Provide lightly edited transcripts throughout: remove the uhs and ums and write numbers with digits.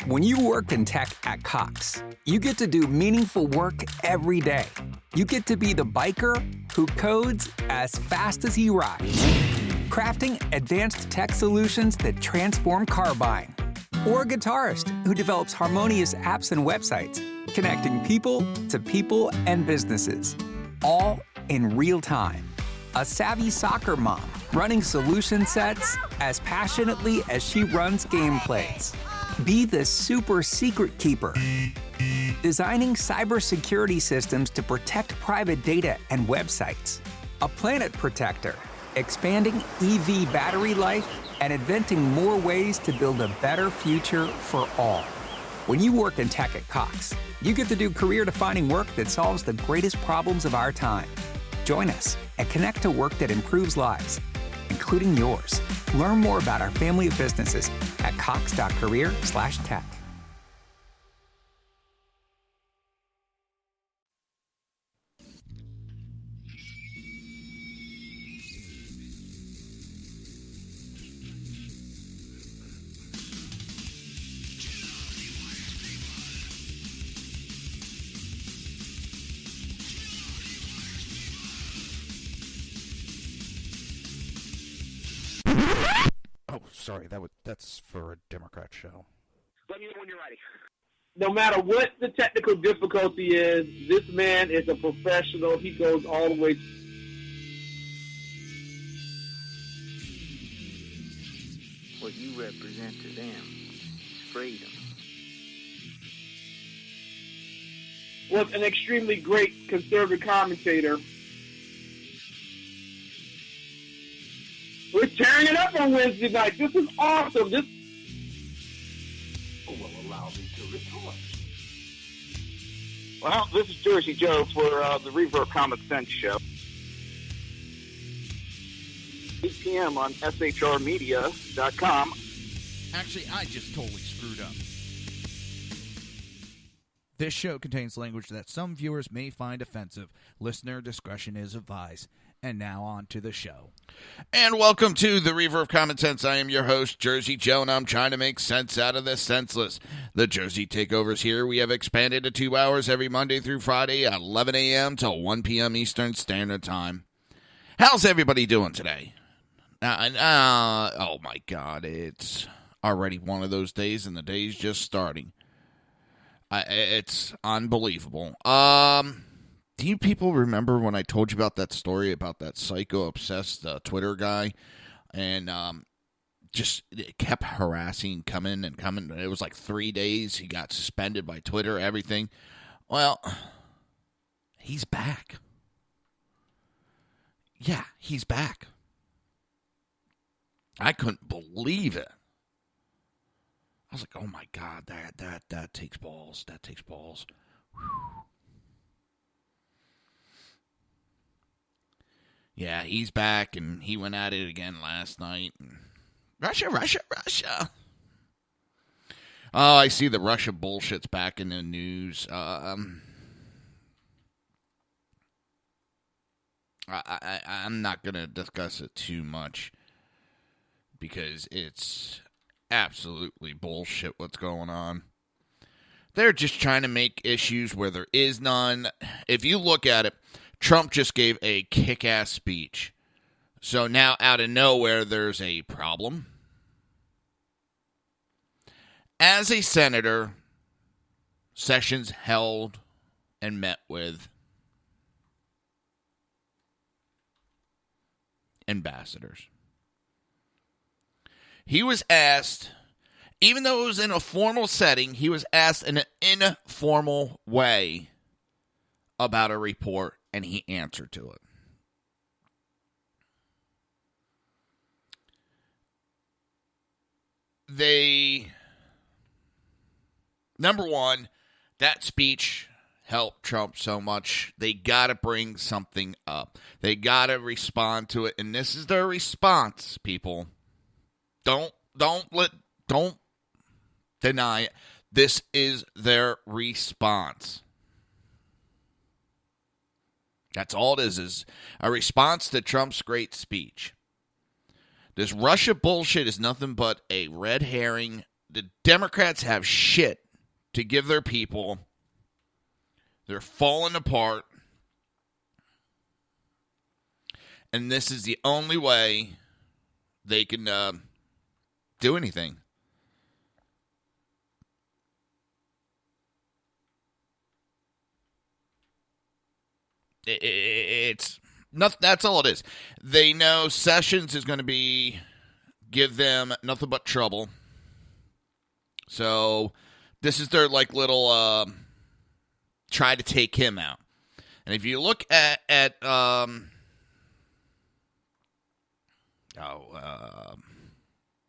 When you work in tech at Cox, you get to do meaningful work every day. You get to be the biker who codes as fast as he rides, crafting advanced tech solutions that transform car buying. Or a guitarist who develops harmonious apps and websites, connecting people to people and businesses, all in real time. A savvy soccer mom running solution sets as passionately as she runs gameplays. Be the super secret keeper, designing cybersecurity systems to protect private data and websites. A planet protector, expanding EV battery life and inventing more ways to build a better future for all. When you work in tech at Cox, you get to do career-defining work that solves the greatest problems of our time. Join us and connect to work that improves lives, including yours. Learn more about our family of businesses at cox.career/tech. Oh, sorry, that's for a Democrat show. Let me know when you're ready. No matter what the technical difficulty is, this man is a professional. He goes all the way. What you represent to them is freedom. Was an extremely great conservative commentator. We're tearing it up on Wednesday night. This is awesome. This will allow me to retort. Well, this is Jersey Joe for the Reaver of Common Sense show. 8 p.m. on shrmedia.com. Actually, I just totally screwed up. This show contains language that some viewers may find offensive. Listener discretion is advised. And now on to the show. And welcome to the Reaver of Common Sense. I am your host, Jersey Joe, and I'm trying to make sense out of the senseless. The Jersey Takeover's here. We have expanded to 2 hours every Monday through Friday at 11 a.m. till 1 p.m. Eastern Standard Time. How's everybody doing today? Oh, my God. It's already one of those days, and the day's just starting. It's unbelievable. Do you people remember when I told you about that story about that psycho-obsessed Twitter guy? And just kept harassing, coming. It was like 3 days. He got suspended by Twitter, everything. Well, he's back. Yeah, he's back. I couldn't believe it. I was like, oh my God, that takes balls. That takes balls. Whew. Yeah, he's back, and he went at it again last night. Russia. Oh, I see the Russia bullshit's back in the news. I'm not going to discuss it too much because it's absolutely bullshit what's going on. They're just trying to make issues where there is none. If you look at it, Trump just gave a kick-ass speech. So now, out of nowhere, there's a problem. As a senator, Sessions held and met with ambassadors. He was asked, even though it was in a formal setting, he was asked in an informal way about a report. And he answered to it. Number one, that speech helped Trump so much. They got to bring something up. They got to respond to it. And this is their response, people. Don't deny it. This is their response. That's all it is a response to Trump's great speech. This Russia bullshit is nothing but a red herring The Democrats have shit to give their people. They're falling apart. And this is the only way they can do anything. It's not, that's all it is. They know Sessions is going to give them nothing but trouble. So this is their little try to take him out. And if you look at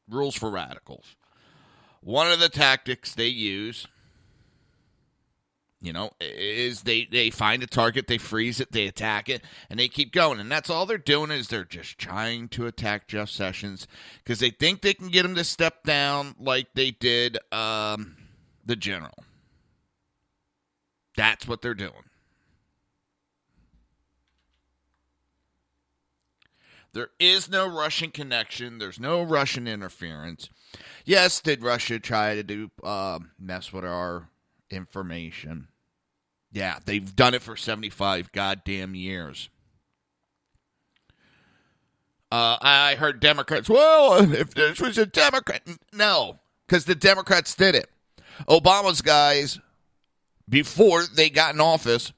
Rules for Radicals, one of the tactics they use, is they find a target, they freeze it, they attack it, and they keep going. And that's all they're doing is they're just trying to attack Jeff Sessions because they think they can get him to step down like they did the general. That's what they're doing. There is no Russian connection. There's no Russian interference. Yes, did Russia try to do mess with our information? Yeah, they've done it for 75 goddamn years. I heard Democrats, well, if this was a Democrat. No, because the Democrats did it. Obama's guys, before they got in office,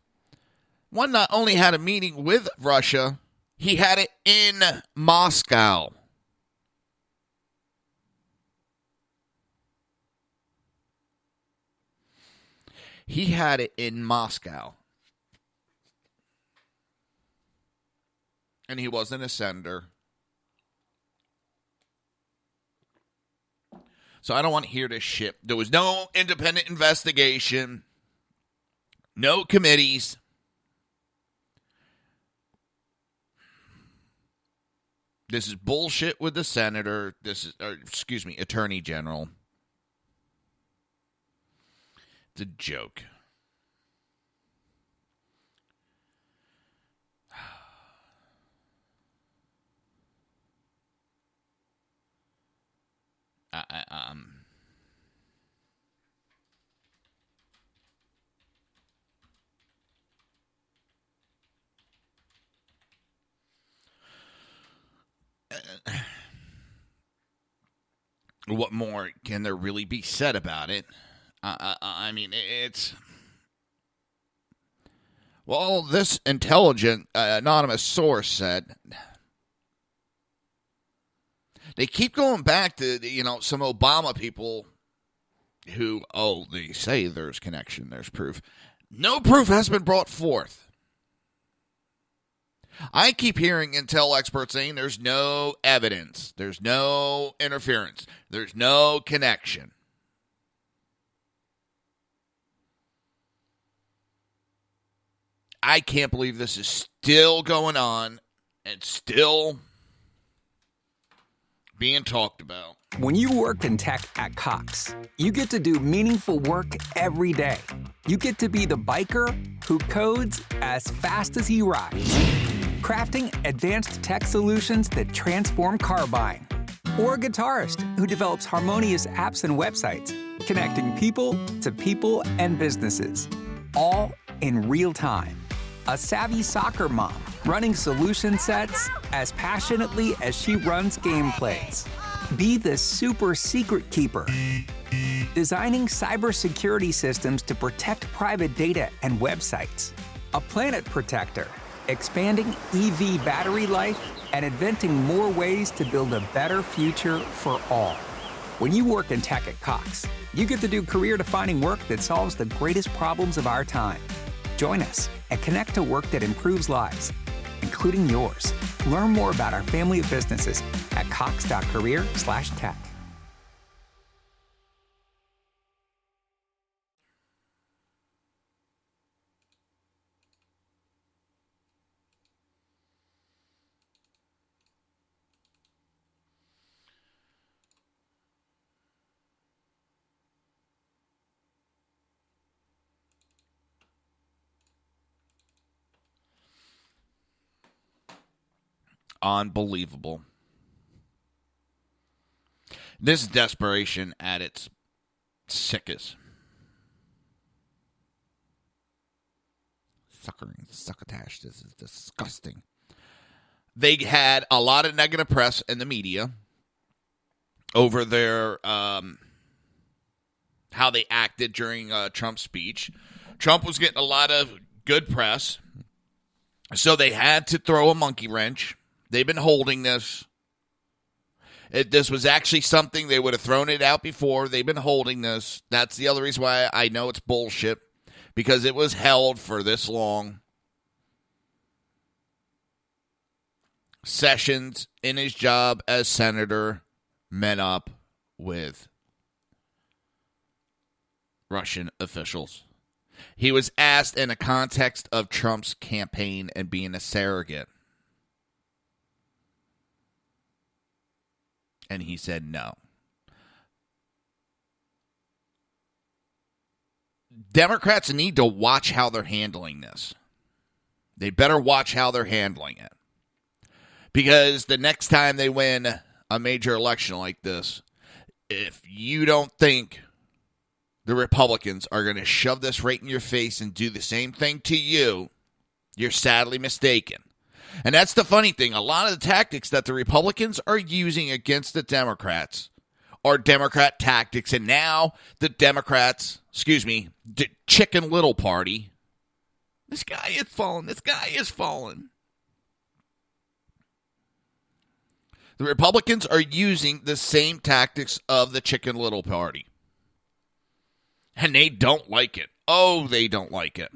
one not only had a meeting with Russia, he had it in Moscow. He had it in Moscow. And he wasn't a senator. So I don't want to hear this shit. There was no independent investigation. No committees. This is bullshit with the senator. Attorney General. It's a joke. What more can there really be said about it? I mean, it's... Well, this intelligent anonymous source said... They keep going back to, some Obama people who, they say there's connection, there's proof. No proof has been brought forth. I keep hearing intel experts saying there's no evidence, there's no interference, there's no connection. I can't believe this is still going on and still being talked about. When you work in tech at Cox, you get to do meaningful work every day. You get to be the biker who codes as fast as he rides, crafting advanced tech solutions that transform car buying. Or a guitarist who develops harmonious apps and websites, connecting people to people and businesses, all in real time. A savvy soccer mom running solution sets as passionately as she runs gameplays. Be the super secret keeper, designing cybersecurity systems to protect private data and websites. A planet protector, expanding EV battery life and inventing more ways to build a better future for all. When you work in tech at Cox, you get to do career-defining work that solves the greatest problems of our time. Join us and connect to work that improves lives, including yours. Learn more about our family of businesses at cox.career/tech. Unbelievable. This is desperation at its sickest. Succotash. This is disgusting. They had a lot of negative press in the media over their how they acted during Trump's speech. Trump was getting a lot of good press, so they had to throw a monkey wrench. They've been holding this. This was actually something they would have thrown it out before. They've been holding this. That's the other reason why I know it's bullshit, because it was held for this long. Sessions, in his job as senator, met up with Russian officials. He was asked in the context of Trump's campaign and being a surrogate. And he said no. Democrats need to watch how they're handling this. They better watch how they're handling it. Because the next time they win a major election like this, if you don't think the Republicans are going to shove this right in your face and do the same thing to you, you're sadly mistaken. And that's the funny thing. A lot of the tactics that the Republicans are using against the Democrats are Democrat tactics. And now the Democrats, the Chicken Little Party, this guy is falling. The Republicans are using the same tactics of the Chicken Little Party. And they don't like it. Oh, they don't like it.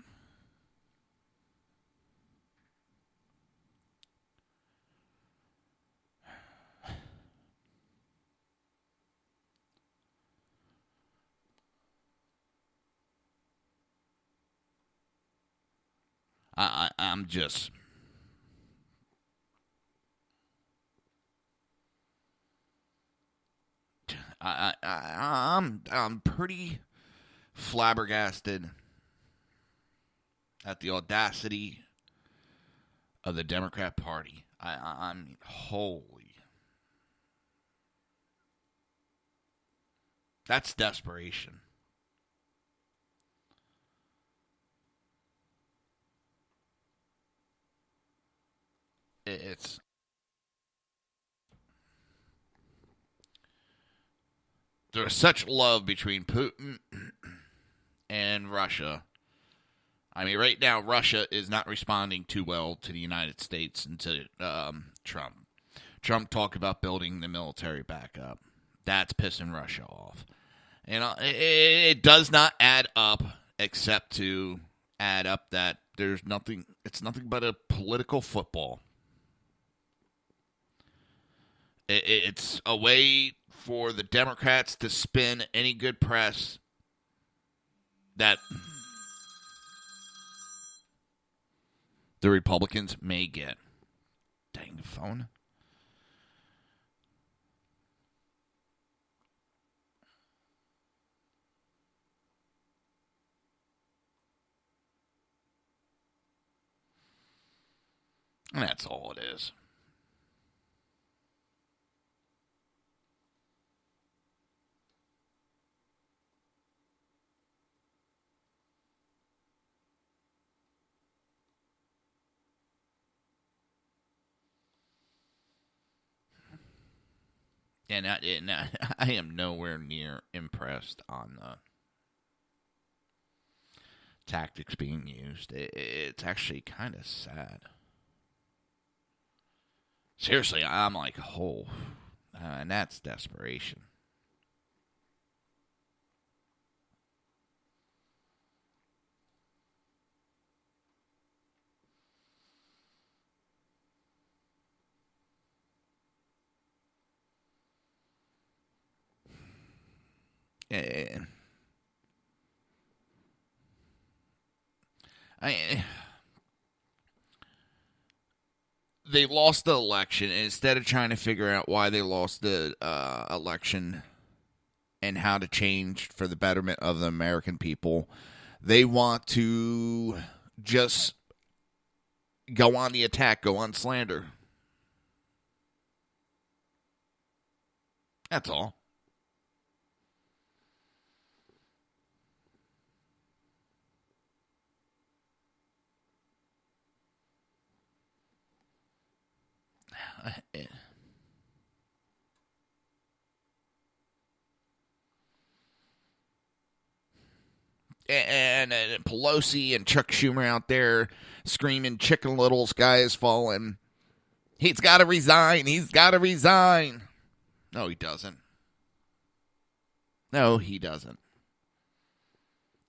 I'm just... I'm pretty flabbergasted at the audacity of the Democrat Party. I'm holy. That's desperation. It's... There's such love between Putin and Russia. I mean, right now, Russia is not responding too well to the United States and to Trump. Trump talked about building the military back up. That's pissing Russia off. You know, it does not add up, except to add up that there's nothing, it's nothing but a political football. It's a way for the Democrats to spin any good press that the Republicans may get. Dang phone. And that's all it is. And I am nowhere near impressed on the tactics being used. It's actually kind of sad. Seriously, I'm like, oh, and that's desperation. They lost the election, and instead of trying to figure out why they lost the election and how to change for the betterment of the American people, they want to just go on the attack, go on slander. That's all. And Pelosi and Chuck Schumer out there screaming, Chicken Little's guy is falling. He's got to resign. He's got to resign. No, he doesn't. No, he doesn't.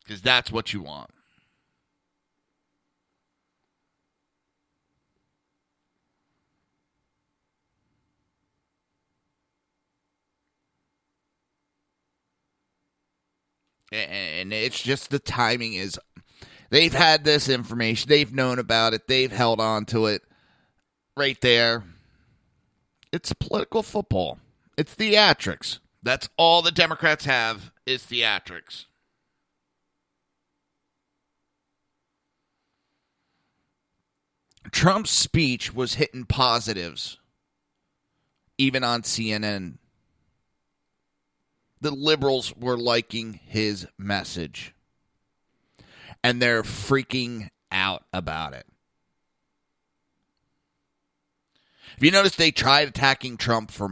Because that's what you want. And it's just the timing is, they've had this information. They've known about it. They've held on to it right there. It's political football. It's theatrics. That's all the Democrats have is theatrics. Trump's speech was hitting positives, even on CNN. The liberals were liking his message, and they're freaking out about it. If you notice, they tried attacking Trump for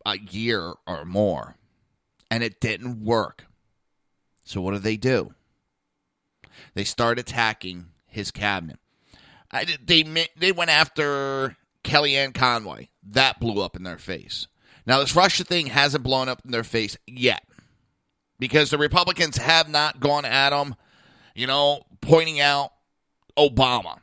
a year or more, and it didn't work. So what do? They start attacking his cabinet. They went after Kellyanne Conway. That blew up in their face. Now, this Russia thing hasn't blown up in their face yet, because the Republicans have not gone at them, pointing out Obama.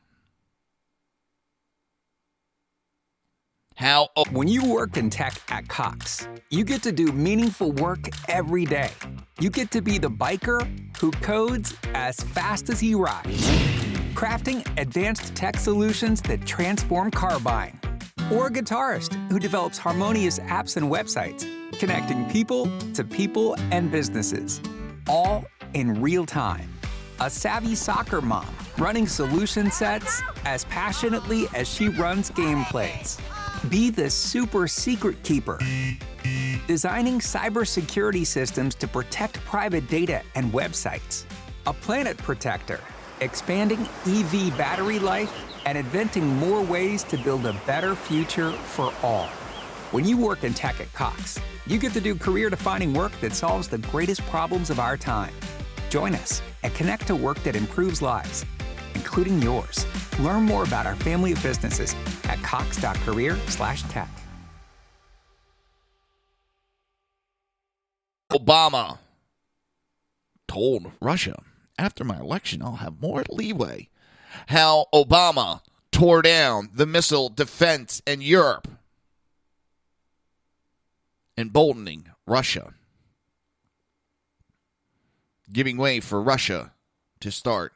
When you work in tech at Cox, you get to do meaningful work every day. You get to be the biker who codes as fast as he rides, crafting advanced tech solutions that transform car buying. Or a guitarist who develops harmonious apps and websites, connecting people to people and businesses, all in real time. A savvy soccer mom running solution sets as passionately as she runs gameplays. Be the super secret keeper, designing cybersecurity systems to protect private data and websites. A planet protector, expanding EV battery life and inventing more ways to build a better future for all. When you work in tech at Cox, you get to do career-defining work that solves the greatest problems of our time. Join us and connect to work that improves lives, including yours. Learn more about our family of businesses at cox.career/tech. Obama told Russia, after my election, I'll have more leeway. How Obama tore down the missile defense in Europe, emboldening Russia, giving way for Russia to start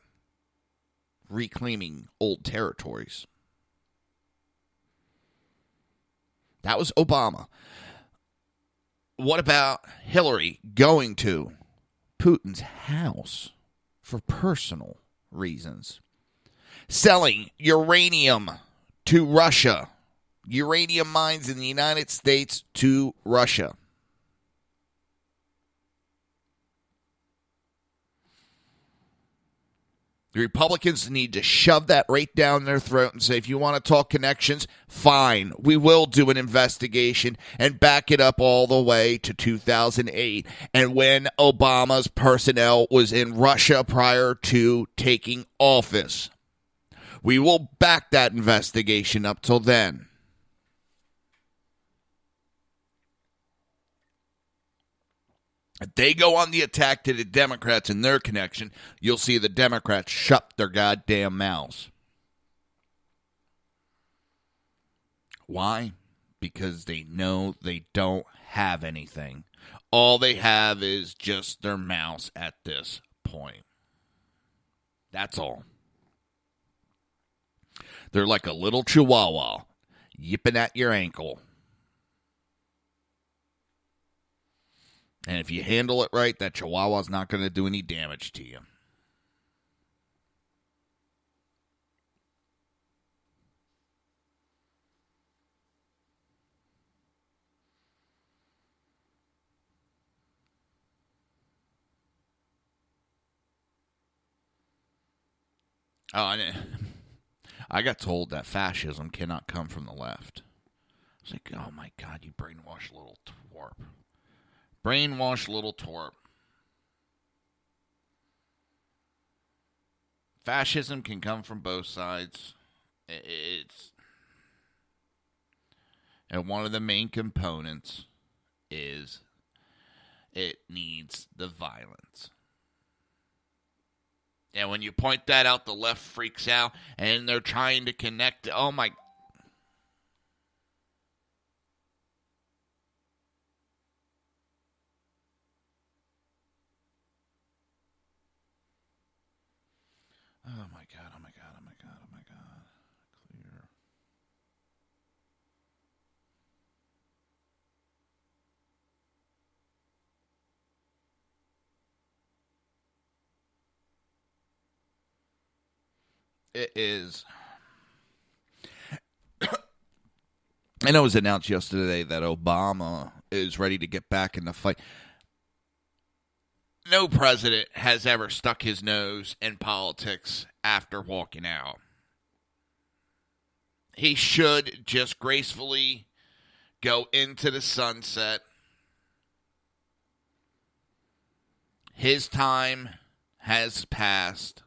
reclaiming old territories. That was Obama. What about Hillary going to Putin's house for personal reasons? Selling uranium to Russia. Uranium mines in the United States to Russia. The Republicans need to shove that right down their throat and say, if you want to talk connections, fine. We will do an investigation and back it up all the way to 2008 and when Obama's personnel was in Russia prior to taking office. We will back that investigation up till then. If they go on the attack to the Democrats and their connection, you'll see the Democrats shut their goddamn mouths. Why? Because they know they don't have anything. All they have is just their mouths at this point. That's all. They're like a little chihuahua yipping at your ankle. And if you handle it right, that chihuahua's not going to do any damage to you. Oh, I got told that fascism cannot come from the left. It's like, oh my God, you brainwashed little twerp. Brainwashed little twerp. Fascism can come from both sides. And one of the main components is it needs the violence. And when you point that out, the left freaks out, and they're trying to connect. Oh my. Oh my God, oh my God, oh my God, oh my God. Clear. It is. I know it was announced yesterday that Obama is ready to get back in the fight. No president has ever stuck his nose in politics after walking out. He should just gracefully go into the sunset. His time has passed.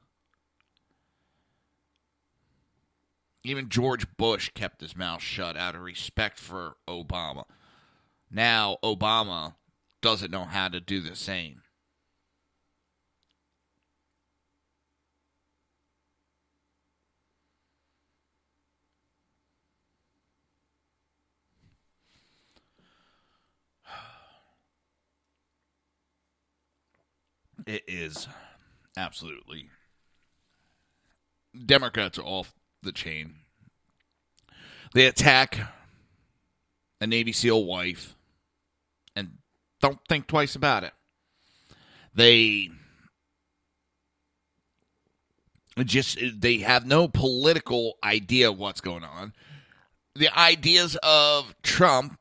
Even George Bush kept his mouth shut out of respect for Obama. Now Obama doesn't know how to do the same. It is absolutely. Democrats are off the chain. They attack a Navy SEAL wife and don't think twice about it. They have no political idea what's going on. The ideas of Trump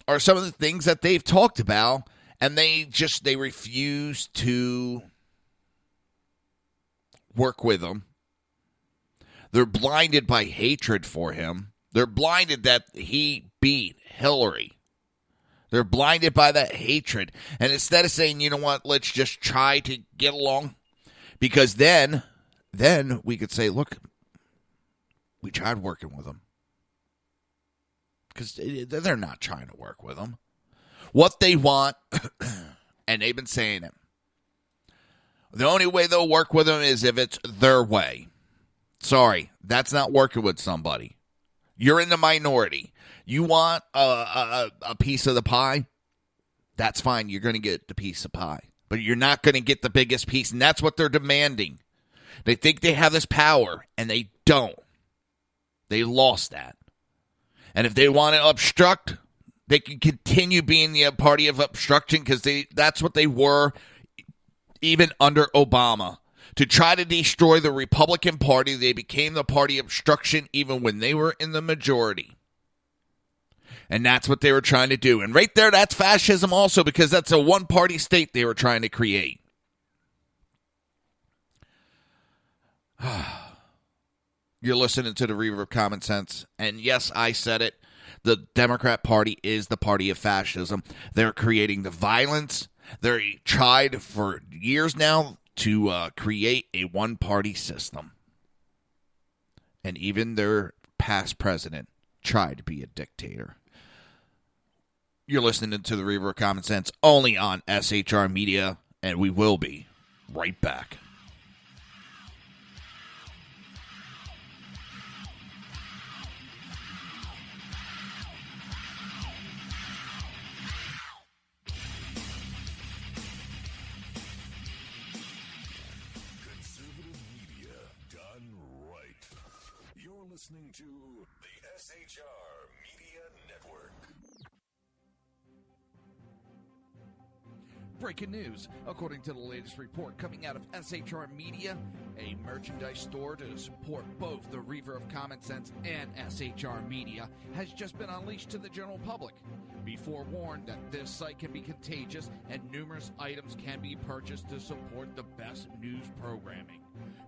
are some of the things that they've talked about, and they refuse to work with him. They're blinded by hatred for him. They're blinded that he beat Hillary. They're blinded by that hatred. And instead of saying, you know what, let's just try to get along, because then we could say, look, we tried working with them. Because they're not trying to work with them. What they want, and they've been saying it, the only way they'll work with them is if it's their way. Sorry, that's not working with somebody. You're in the minority. You want a piece of the pie? That's fine. You're going to get the piece of pie. But you're not going to get the biggest piece, and that's what they're demanding. They think they have this power, and they don't. They lost that. And if they want to obstruct, they can continue being the party of obstruction, because that's what they were even under Obama. To try to destroy the Republican Party, they became the party of obstruction even when they were in the majority. And that's what they were trying to do. And right there, that's fascism also, because that's a one-party state they were trying to create. You're listening to the Reaver of Common Sense. And yes, I said it. The Democrat Party is the party of fascism. They're creating the violence. They tried for years now to create a one-party system. And even their past president tried to be a dictator. You're listening to the Reaver of Common Sense only on SHR Media, and we will be right back. Listening to the SHR Media Network. Breaking news. According to the latest report coming out of SHR Media, a merchandise store to support both the Reaver of Common Sense and SHR Media has just been unleashed to the general public. Be forewarned that this site can be contagious and numerous items can be purchased to support the best news programming.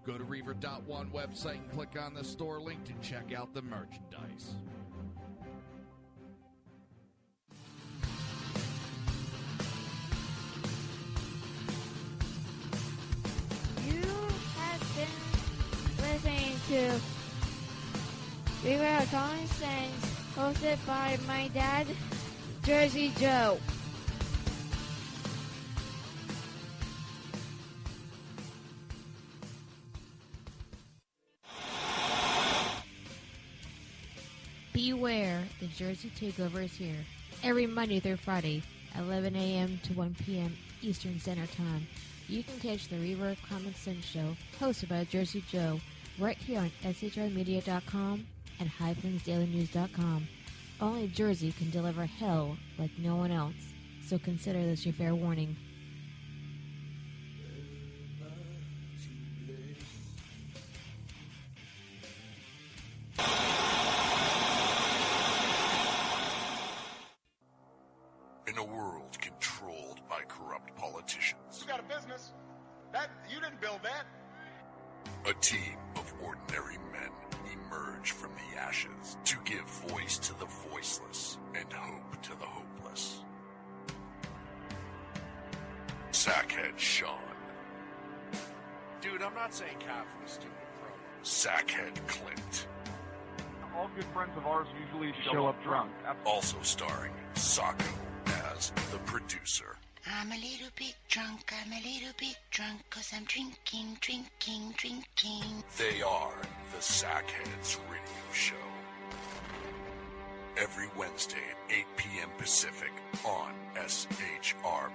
Go to Reaver.one website and click on the store link to check out the merchandise. to Reaver of Common Sense, hosted by my dad, Jersey Joe. Beware, the Jersey Takeover is here. Every Monday through Friday, 11 a.m. to 1 p.m. Eastern Standard Time. You can catch the Reaver of Common Sense show, hosted by Jersey Joe, right here on shrmedia.com and highplainsdailynews.com. Only Jersey can deliver hell like no one else, so consider this your fair warning. In a world controlled by corrupt politicians, You got a business. You didn't build that. a team of ordinary men emerge from the ashes to give voice to the voiceless and hope to the hopeless. Sackhead Sean. Dude, I'm not saying Catholic, stupid bro. Sackhead Clint. All good friends of ours usually show up drunk. Also starring Sacco as the producer. I'm a little bit drunk, 'cause I'm drinking. They are the Sackheads Radio Show. Every Wednesday at 8 p.m. Pacific on shrmedia.com.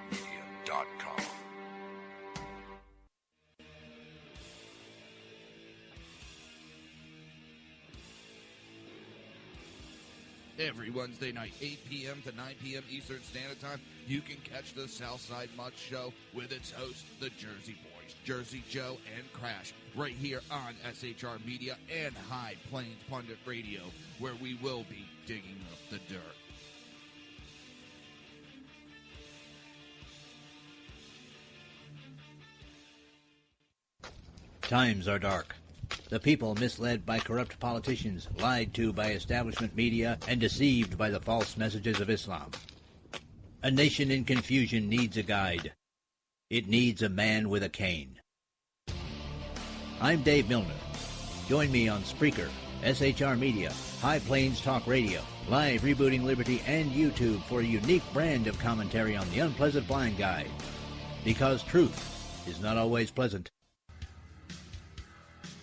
Every Wednesday night, 8 p.m. to 9 p.m. Eastern Standard Time, you can catch the Southside Mutt Show with its host, the Jersey Boys, Jersey Joe and Crash, right here on SHR Media and High Plains Pundit Radio, where we will be digging up the dirt. Times are dark. The people misled by corrupt politicians, lied to by establishment media, and deceived by the false messages of Islam. A nation in confusion needs a guide. It needs a man with a cane. I'm Dave Milner. Join me on Spreaker, SHR Media, High Plains Talk Radio, Live Rebooting Liberty, and YouTube for a unique brand of commentary on the unpleasant blind guide. Because truth is not always pleasant.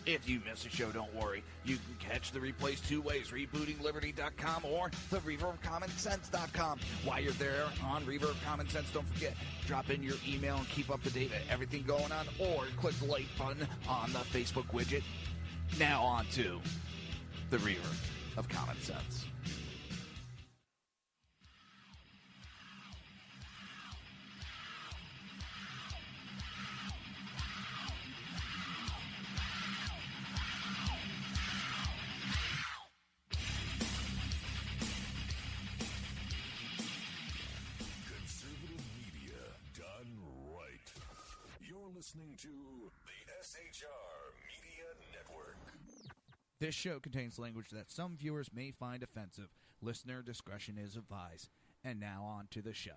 If you miss a show, don't worry. You can catch the replays two ways, rebootingliberty.com or the reaverofcommonsense.com. While you're there on Reaver of Common Sense, don't forget, drop in your email and keep up to date with everything going on, or click the like button on the Facebook widget. Now on to the Reaver of Common Sense. Listening to the SHR Media Network. This show contains language that some viewers may find offensive. Listener discretion is advised. And now on to the show.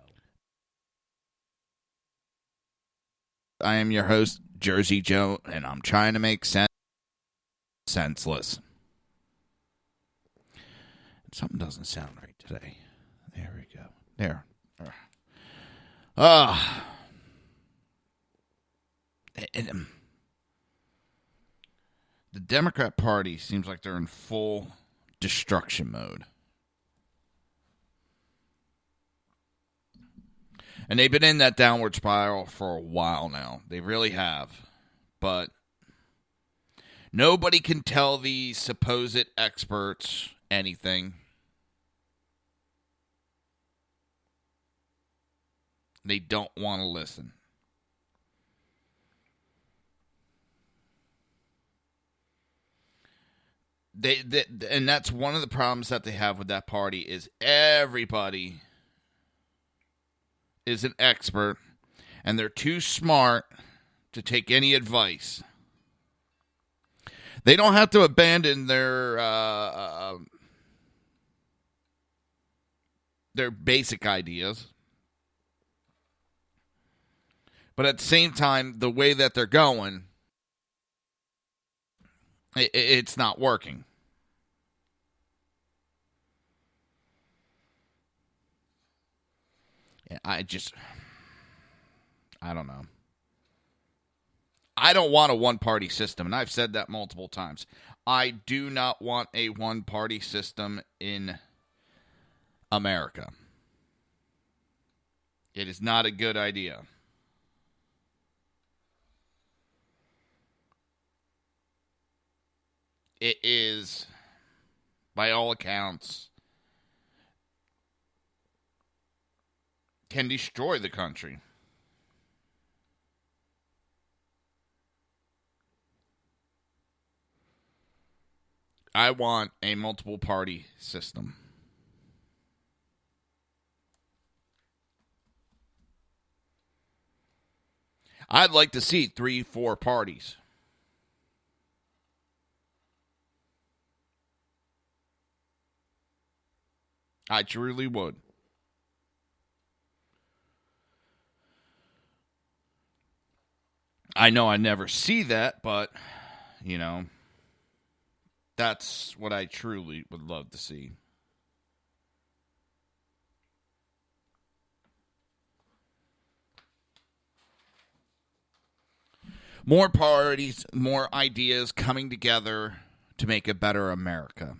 I am your host, Jersey Joe, and I'm trying to make senseless. Something doesn't sound right today. There we go. There. The Democrat Party seems like they're in full destruction mode. And they've been in that downward spiral for a while now. They really have. But nobody can tell these supposed experts anything. They don't want to listen. And that's one of the problems that they have with that party is everybody is an expert, and they're too smart to take any advice. They don't have to abandon their basic ideas. But at the same time, the way that they're going, It's not working. I don't know. I don't want a one-party system, and I've said that multiple times. I do not want a one-party system in America. It is not a good idea. It is, by all accounts, can destroy the country. I want a multiple party system. I'd like to see 3-4 parties. I truly would. I know I never see that, but, you know, that's what I truly would love to see. More parties, more ideas coming together to make a better America.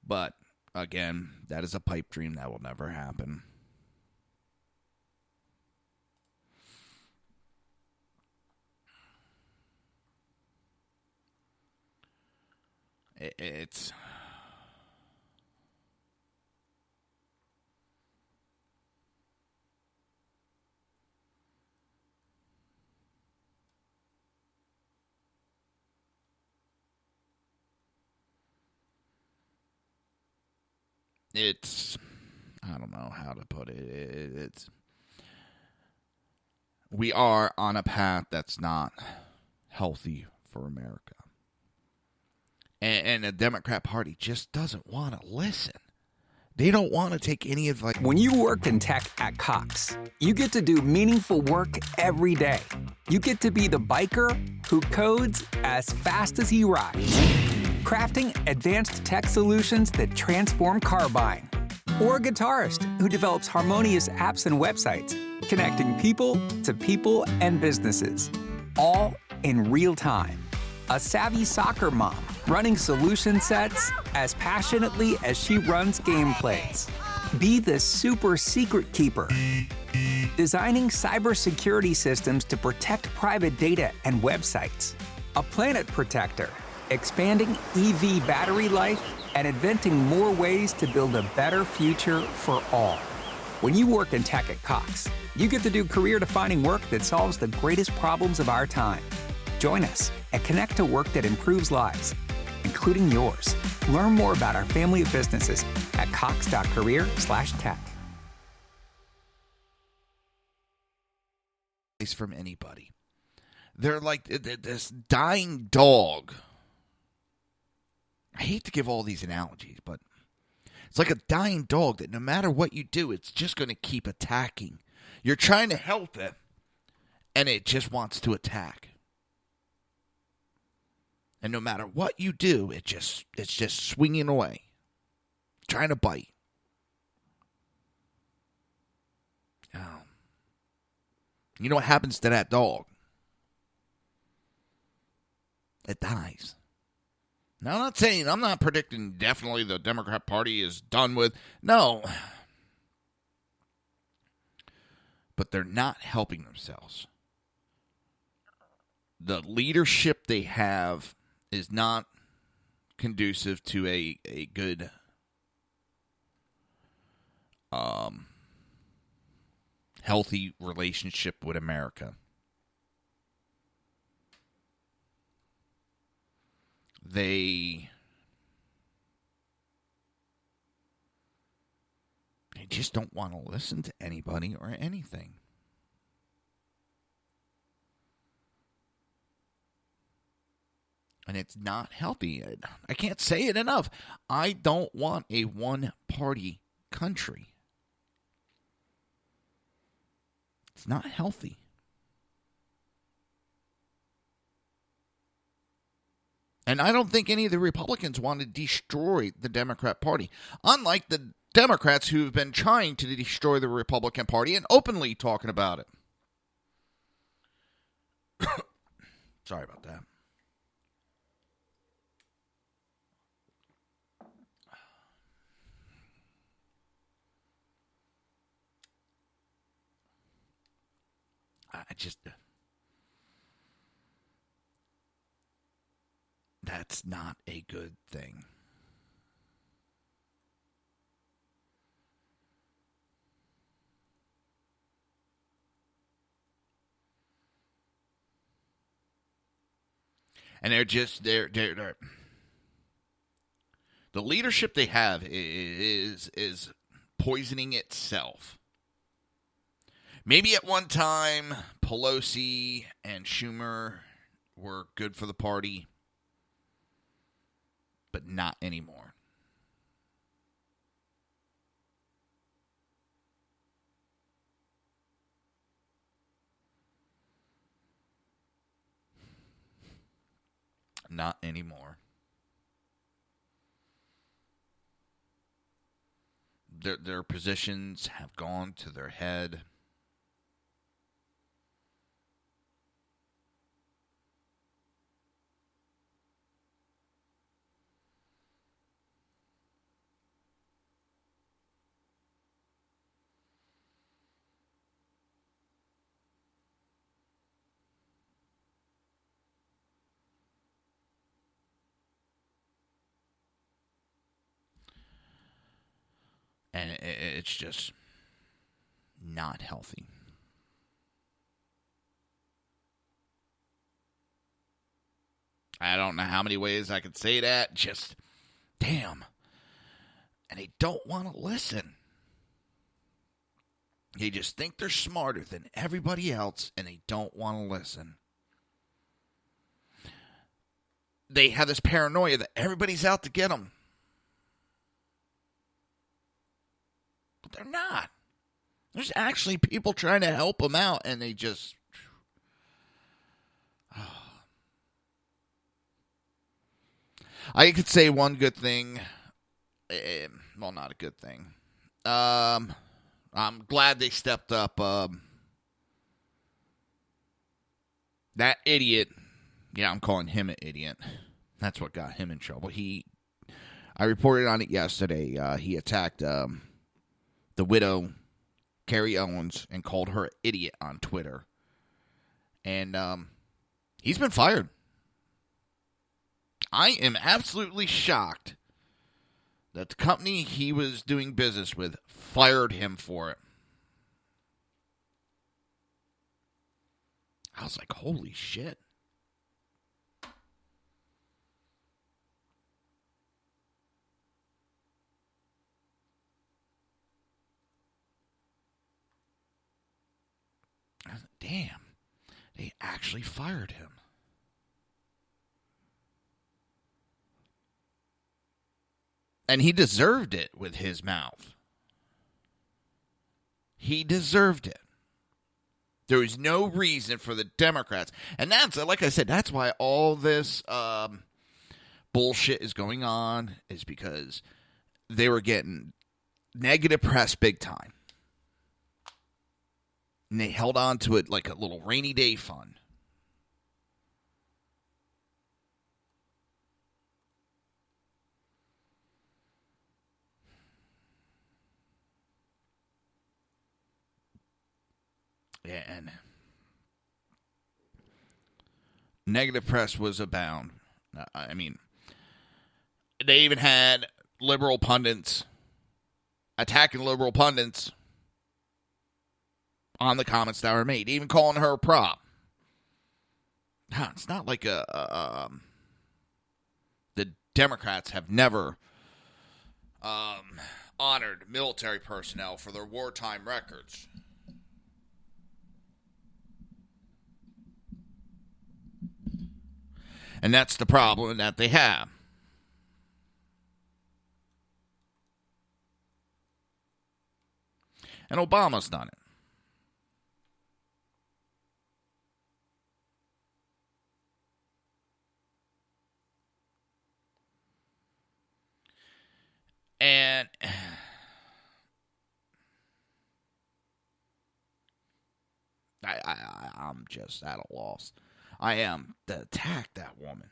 But, again, that is a pipe dream that will never happen. It's... I don't know how to put it. We are on a path that's not healthy for America. And the Democrat Party just doesn't want to listen. They don't want to take any advice. When you work in tech at Cox, you get to do meaningful work every day. You get to be the biker who codes as fast as he rides, crafting advanced tech solutions that transform car buying. Or a guitarist who develops harmonious apps and websites, connecting people to people and businesses, all in real time. A savvy soccer mom running solution sets as passionately as she runs gameplays. Be the super secret keeper, designing cybersecurity systems to protect private data and websites. A planet protector, expanding EV battery life and inventing more ways to build a better future for all. When you work in tech at Cox, you get to do career-defining work that solves the greatest problems of our time. Join us and connect to work that improves lives, including yours. Learn more about our family of businesses at cox.career/tech. From anybody. They're like this dying dog. I hate to give all these analogies, but it's like a dying dog that no matter what you do, it's just going to keep attacking. You're trying to help it, and it just wants to attack. And no matter what you do, it's just swinging away, trying to bite. Oh. You know what happens to that dog? It dies. Now, I'm not predicting definitely the Democrat Party is done with. No. But they're not helping themselves. The leadership they have is not conducive to a good healthy relationship with America. They just don't want to listen to anybody or anything. And it's not healthy. I can't say it enough. I don't want a one-party country. It's not healthy. And I don't think any of the Republicans want to destroy the Democrat Party. Unlike the Democrats who have been trying to destroy the Republican Party and openly talking about it. Sorry about that. That's not a good thing. And they're the leadership they have is poisoning itself. Maybe at one time, Pelosi and Schumer were good for the party, but not anymore. Not anymore. Their positions have gone to their head. And it's just not healthy. I don't know how many ways I could say that. Just, damn. And they don't want to listen. They just think they're smarter than everybody else, and they don't want to listen. They have this paranoia that everybody's out to get them. But they're not. There's actually people trying to help them out, and they just... I could say one good thing. Well, not a good thing. I'm glad they stepped up. That idiot. Yeah, I'm calling him an idiot. That's what got him in trouble. I reported on it yesterday. He attacked the widow, Carrie Owens, and called her an idiot on Twitter. And he's been fired. I am absolutely shocked that the company he was doing business with fired him for it. I was like, holy shit. I was like, damn, they actually fired him. And he deserved it with his mouth. He deserved it. There was no reason for the Democrats. And that's, like I said, that's why all this bullshit is going on, is because they were getting negative press big time. And they held on to it like a little rainy day fund. Yeah, and negative press was abound. I mean, they even had liberal pundits attacking liberal pundits on the comments that were made, even calling her a prop. It's not like the Democrats have never honored military personnel for their wartime records. And that's the problem that they have. And Obama's done it. And I'm just at a loss. I am to attack that woman.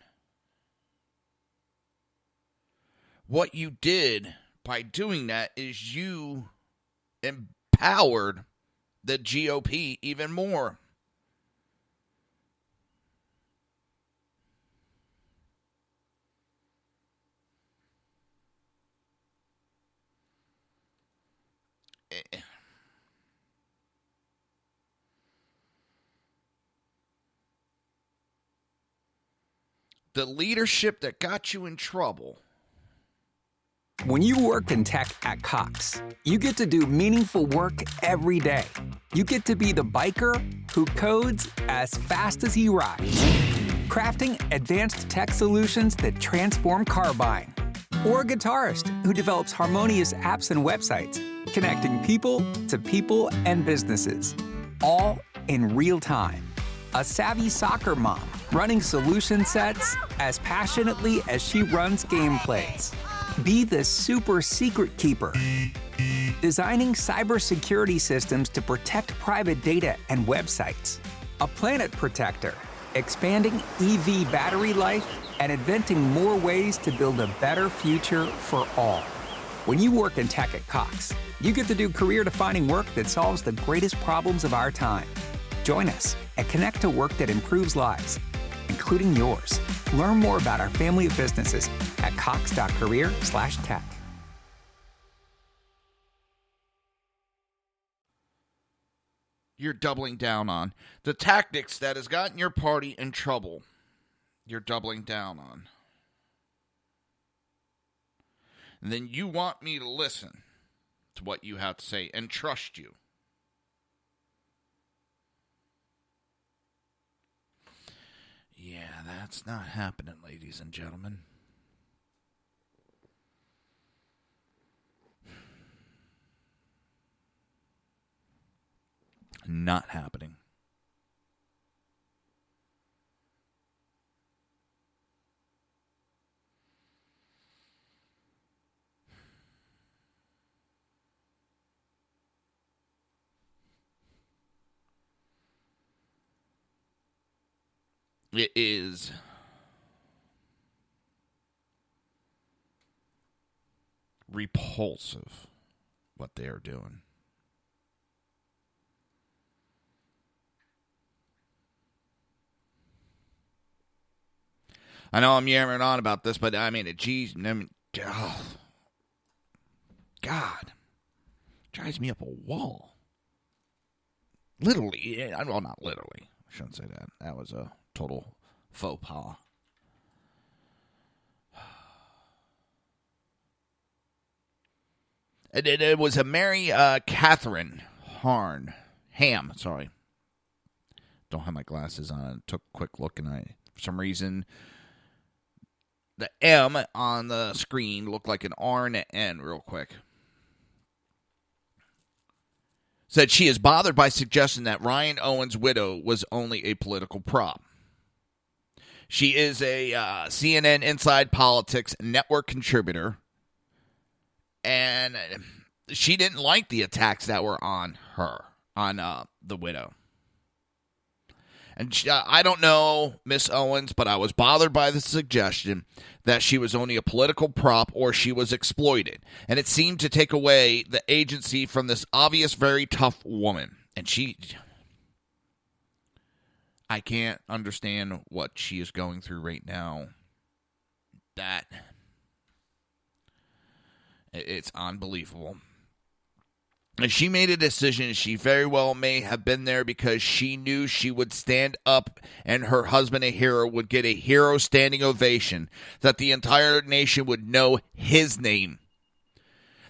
What you did by doing that is you empowered the GOP even more. The leadership that got you in trouble. When you work in tech at Cox, you get to do meaningful work every day. You get to be the biker who codes as fast as he rides, crafting advanced tech solutions that transform car buying. Or a guitarist who develops harmonious apps and websites, connecting people to people and businesses, all in real time. A savvy soccer mom running solution sets as passionately as she runs gameplays. Be the super secret keeper, designing cybersecurity systems to protect private data and websites. A planet protector, expanding EV battery life and inventing more ways to build a better future for all. When you work in tech at Cox, you get to do career-defining work that solves the greatest problems of our time. Join us and connect to work that improves lives, including yours. Learn more about our family of businesses at cox.career/tech. You're doubling down on the tactics that has gotten your party in trouble. You're doubling down on. And then you want me to listen to what you have to say and trust you. Yeah, that's not happening, ladies and gentlemen. Not happening. It is repulsive what they are doing. I know I'm yammering on about this, but I mean, oh, God, drives me up a wall. Literally, well, not literally. I shouldn't say that. That was a total faux pas. It was a Mary Catherine Ham. Sorry, don't have my glasses on. Took a quick look, and for some reason, the M on the screen looked like an R and an N real quick. Said she is bothered by suggestion that Ryan Owens' widow was only a political prop. She is a CNN Inside Politics network contributor, and she didn't like the attacks that were on her, on the widow. And I don't know Miss Owens, but I was bothered by the suggestion that she was only a political prop or she was exploited. And it seemed to take away the agency from this obvious, very tough woman. And I can't understand what she is going through right now. It's unbelievable. And she made a decision. She very well may have been there because she knew she would stand up and her husband, a hero, would get a hero standing ovation, that the entire nation would know his name,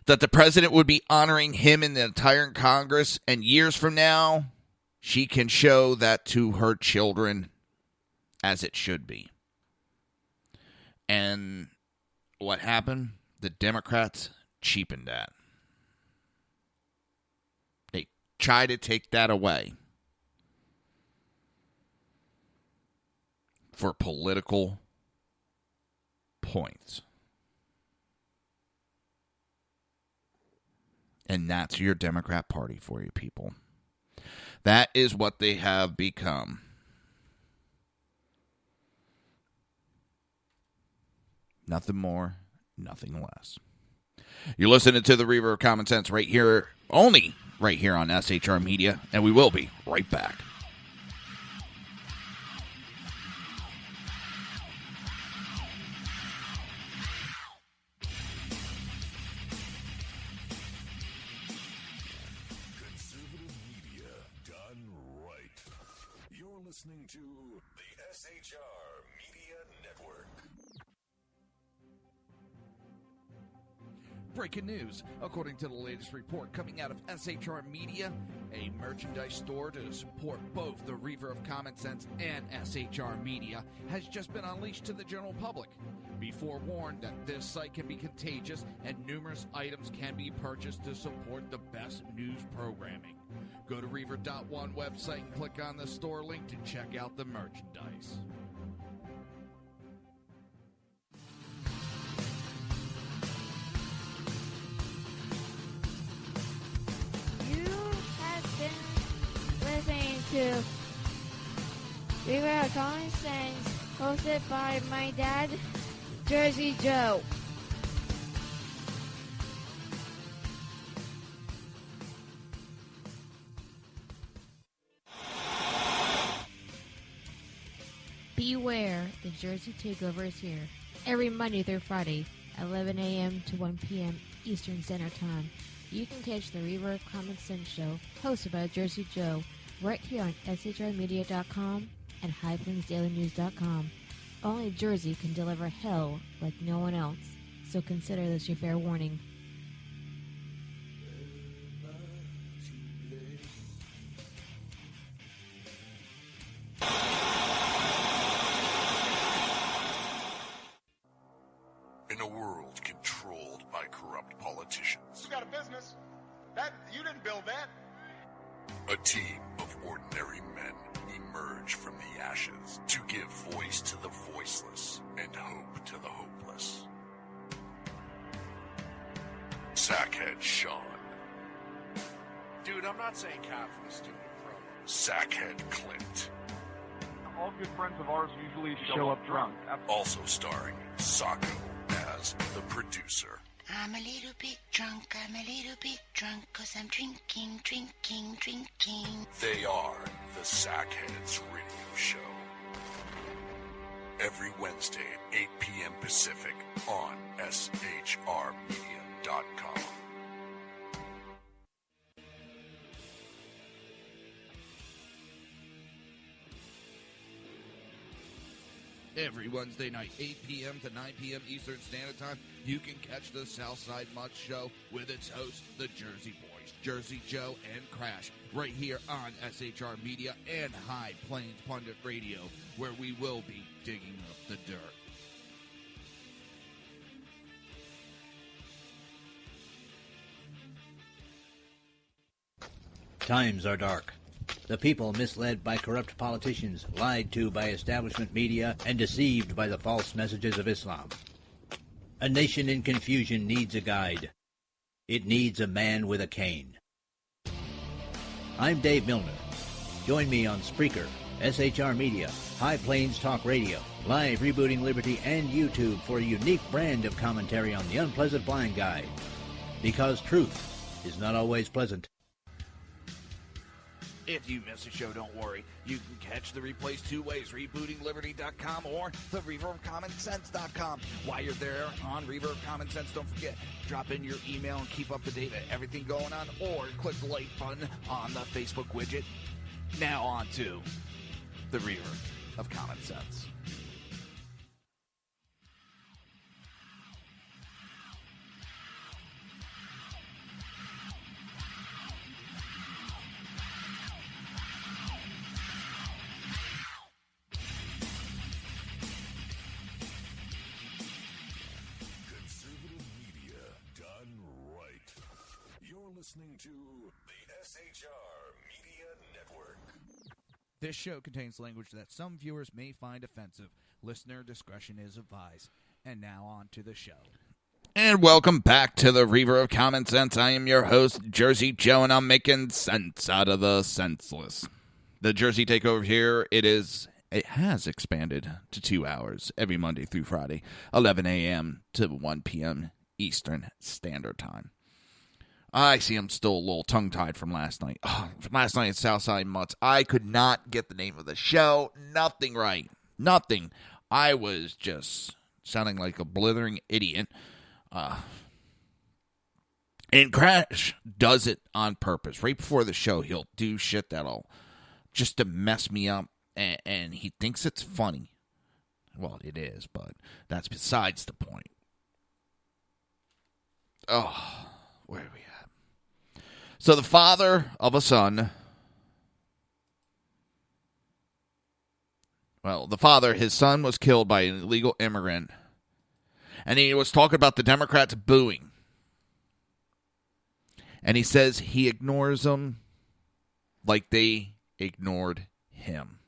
that the president would be honoring him in the entire Congress, and years from now, she can show that to her children as it should be. And what happened? The Democrats cheapened that. Try to take that away for political points. And that's your Democrat Party for you people. That is what they have become. Nothing more, nothing less. You're listening to the Reaver of Common Sense right here, only right here on SHR Media, and we will be right back. Conservative media done right. You're listening to the SHR Media Network. Breaking news. According to the latest report coming out of SHR Media, a merchandise store to support both the Reaver of Common Sense and SHR Media has just been unleashed to the general public. Be forewarned that this site can be contagious and numerous items can be purchased to support the best news programming. Go to Reaver.one website and click on the store link to check out the merchandise. Listening to Reaver of Common Sense, hosted by my dad, Jersey Joe. Beware, the Jersey Takeover is here. Every Monday through Friday, 11 a.m. to 1 p.m. Eastern Standard Time. You can catch the Reaver of Common Sense show, hosted by Jersey Joe, right here on shrmedia.com and highplainsdailynews.com. Only Jersey can deliver hell like no one else, so consider this your fair warning. In a world controlled by corrupt politicians, You got a business. That you didn't build that. a team of ordinary men emerge from the ashes to give voice to the voiceless and hope to the hopeless. Sackhead Sean, Dude, I'm not saying confidence, stupid pro. Sackhead Clint, All good friends of ours usually show up drunk. also starring Sacco as the producer. I'm a little bit drunk, 'cause I'm drinking. They are the Sackheads Radio Show. Every Wednesday at 8 p.m. Pacific on shrmedia.com. Every Wednesday night, 8 p.m. to 9 p.m. Eastern Standard Time, you can catch the Southside Mutt Show with its hosts, the Jersey Boys, Jersey Joe and Crash, right here on SHR Media and High Plains Pundit Radio, where we will be digging up the dirt. Times are dark. The people misled by corrupt politicians, lied to by establishment media, and deceived by the false messages of Islam. A nation in confusion needs a guide. It needs a man with a cane. I'm Dave Milner. Join me on Spreaker, SHR Media, High Plains Talk Radio, Live Rebooting Liberty, and YouTube for a unique brand of commentary on the unpleasant blind guide. Because truth is not always pleasant. If you miss a show, don't worry. You can catch the replays two ways, rebootingliberty.com or the reaverofcommonsense.com. While you're there on Reaver of Common Sense, don't forget, drop in your email and keep up to date with everything going on, or click the like button on the Facebook widget. Now on to the Reaver of Common Sense. Listening to the SHR Media Network. This show contains language that some viewers may find offensive. Listener discretion is advised. And now on to the show. And welcome back to the Reaver of Common Sense. I am your host, Jersey Joe, and I'm making sense out of the senseless. The Jersey Takeover here, it has expanded to 2 hours every Monday through Friday, 11 a.m. to 1 p.m. Eastern Standard Time. I see I'm still a little tongue-tied from last night. From last night at Southside Mutts, I could not get the name of the show. Nothing right. Nothing. I was just sounding like a blithering idiot. And Crash does it on purpose. Right before the show, he'll do shit that'll just to mess me up, and he thinks it's funny. Well, it is, but that's besides the point. Oh, where are we at? So the father of a son, his son was killed by an illegal immigrant, and he was talking about the Democrats booing. And he says he ignores them like they ignored him.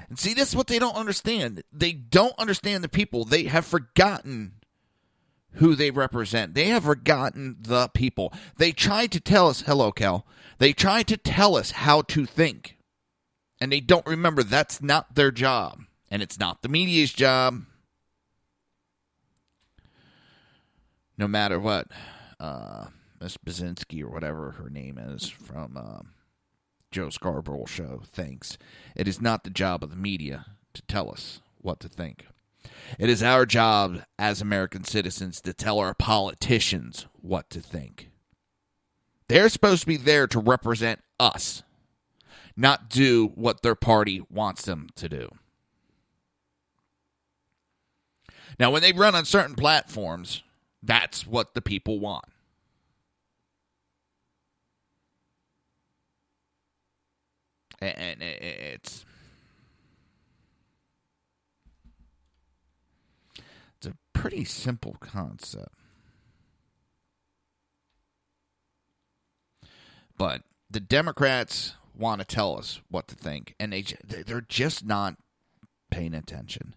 And see, this is what they don't understand. They don't understand the people. They have forgotten who they represent. They have forgotten the people. They tried to tell us, hello, Cal. They tried to tell us how to think. And they don't remember that's not their job. And it's not the media's job. No matter what Miss Basinski or whatever her name is from Joe Scarborough show thinks. It is not the job of the media to tell us what to think. It is our job as American citizens to tell our politicians what to think. They're supposed to be there to represent us, not do what their party wants them to do. Now, when they run on certain platforms, that's what the people want. And it's a pretty simple concept. But the Democrats want to tell us what to think, and they're just not paying attention.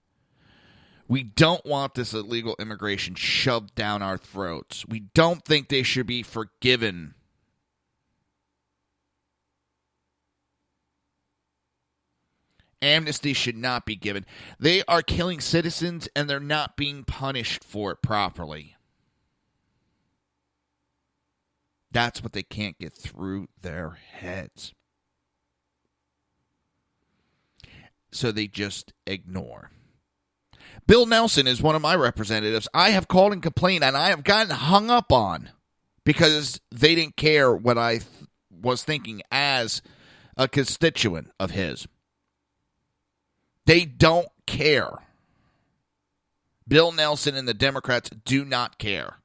We don't want this illegal immigration shoved down our throats. We don't think they should be forgiven. Amnesty should not be given. They are killing citizens, and they're not being punished for it properly. That's what they can't get through their heads. So they just ignore. Bill Nelson is one of my representatives. I have called and complained, and I have gotten hung up on because they didn't care what I was thinking as a constituent of his. They don't care. Bill Nelson and the Democrats do not care.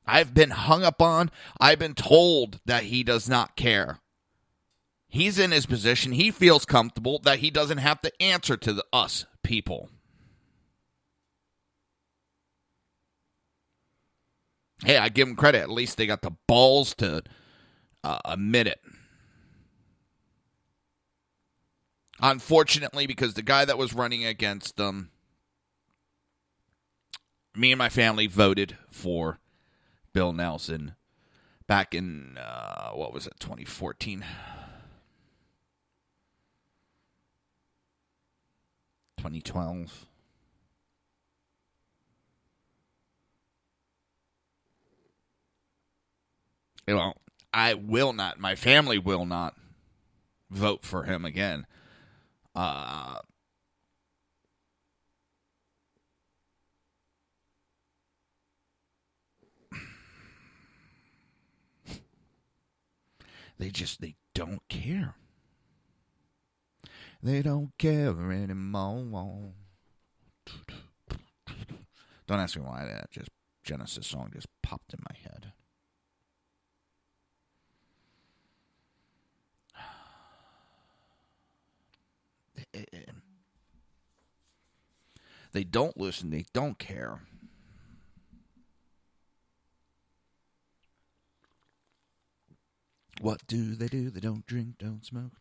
I've been hung up on. I've been told that he does not care. He's in his position. He feels comfortable that he doesn't have to answer to us people. Hey, I give him credit. At least they got the balls to admit it. Unfortunately, because the guy that was running against them, me and my family voted for Bill Nelson back in, 2014? 2012. Well, I will not, my family will not vote for him again. They don't care. They don't care anymore. Don't ask me why that Genesis song just popped in my head. They don't listen. They don't care. What do? They don't drink, don't smoke.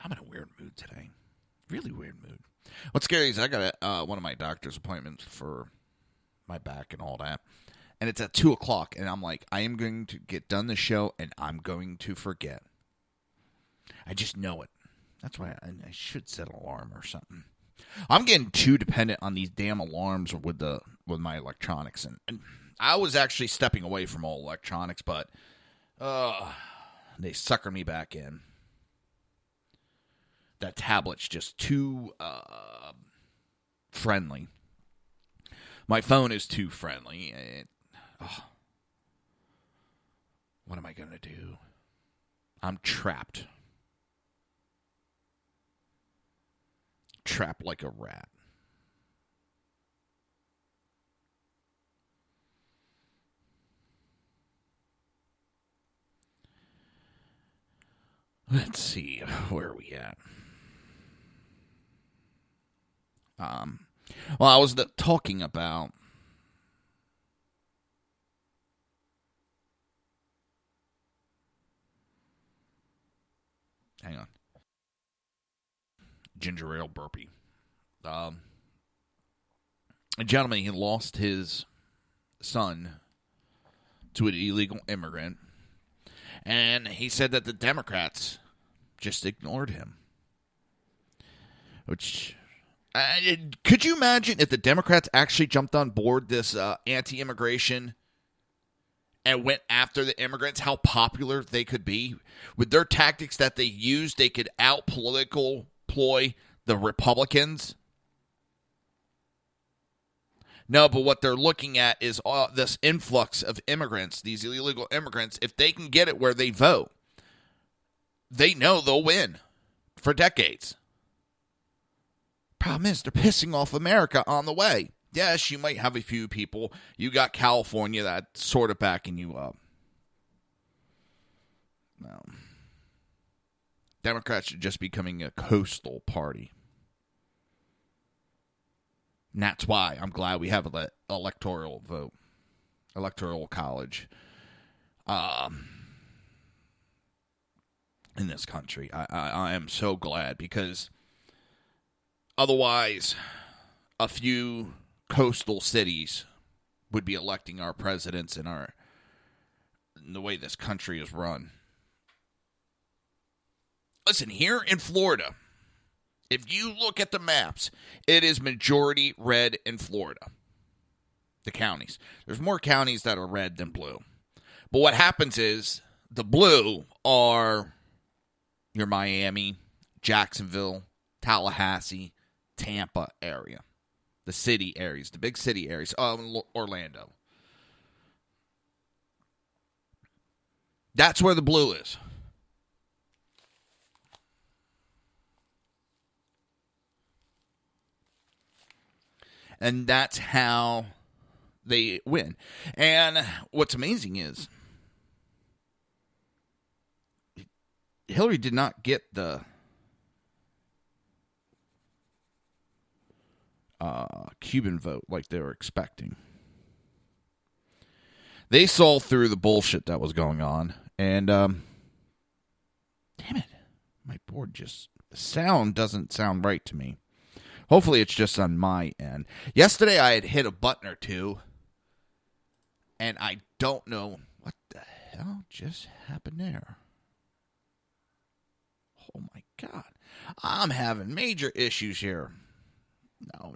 I'm in a weird mood today. Really weird mood. What's scary is I got one of my doctor's appointments for my back and all that. And it's at 2 o'clock. And I'm like, I am going to get done the show and I'm going to forget. I just know it. That's why I should set an alarm or something. I'm getting too dependent on these damn alarms with my electronics. And I was actually stepping away from all electronics, but they sucker me back in. That tablet's just too friendly. My phone is too friendly. What am I going to do? I'm trapped. Trapped like a rat. Let's see. Where are we at? Well, I was talking about hang on. Ginger ale burpee. A gentleman, he lost his son to an illegal immigrant, and he said that the Democrats just ignored him. Which, could you imagine if the Democrats actually jumped on board this anti-immigration and went after the immigrants, how popular they could be? With their tactics that they used, they could out-political ploy the Republicans. No, but what they're looking at is this influx of immigrants, these illegal immigrants. If they can get it where they vote, they know they'll win for decades. Problem is, they're pissing off America on the way. Yes, you might have a few people. You got California that's sort of backing you up. No. Democrats are just becoming a coastal party. And that's why I'm glad we have an electoral vote. Electoral college. In this country. I am so glad, because otherwise a few coastal cities would be electing our presidents and the way this country is run. Listen, here in Florida, if you look at the maps, it is majority red in Florida. The counties. There's more counties that are red than blue. But what happens is the blue are your Miami, Jacksonville, Tallahassee, Tampa area. The city areas, the big city areas. Orlando. That's where the blue is. And that's how they win. And what's amazing is Hillary did not get the Cuban vote like they were expecting. They saw through the bullshit that was going on. And, damn it. My board sound doesn't sound right to me. Hopefully it's just on my end. Yesterday I had hit a button or two, and I don't know what the hell just happened there. Oh my God. I'm having major issues here. No.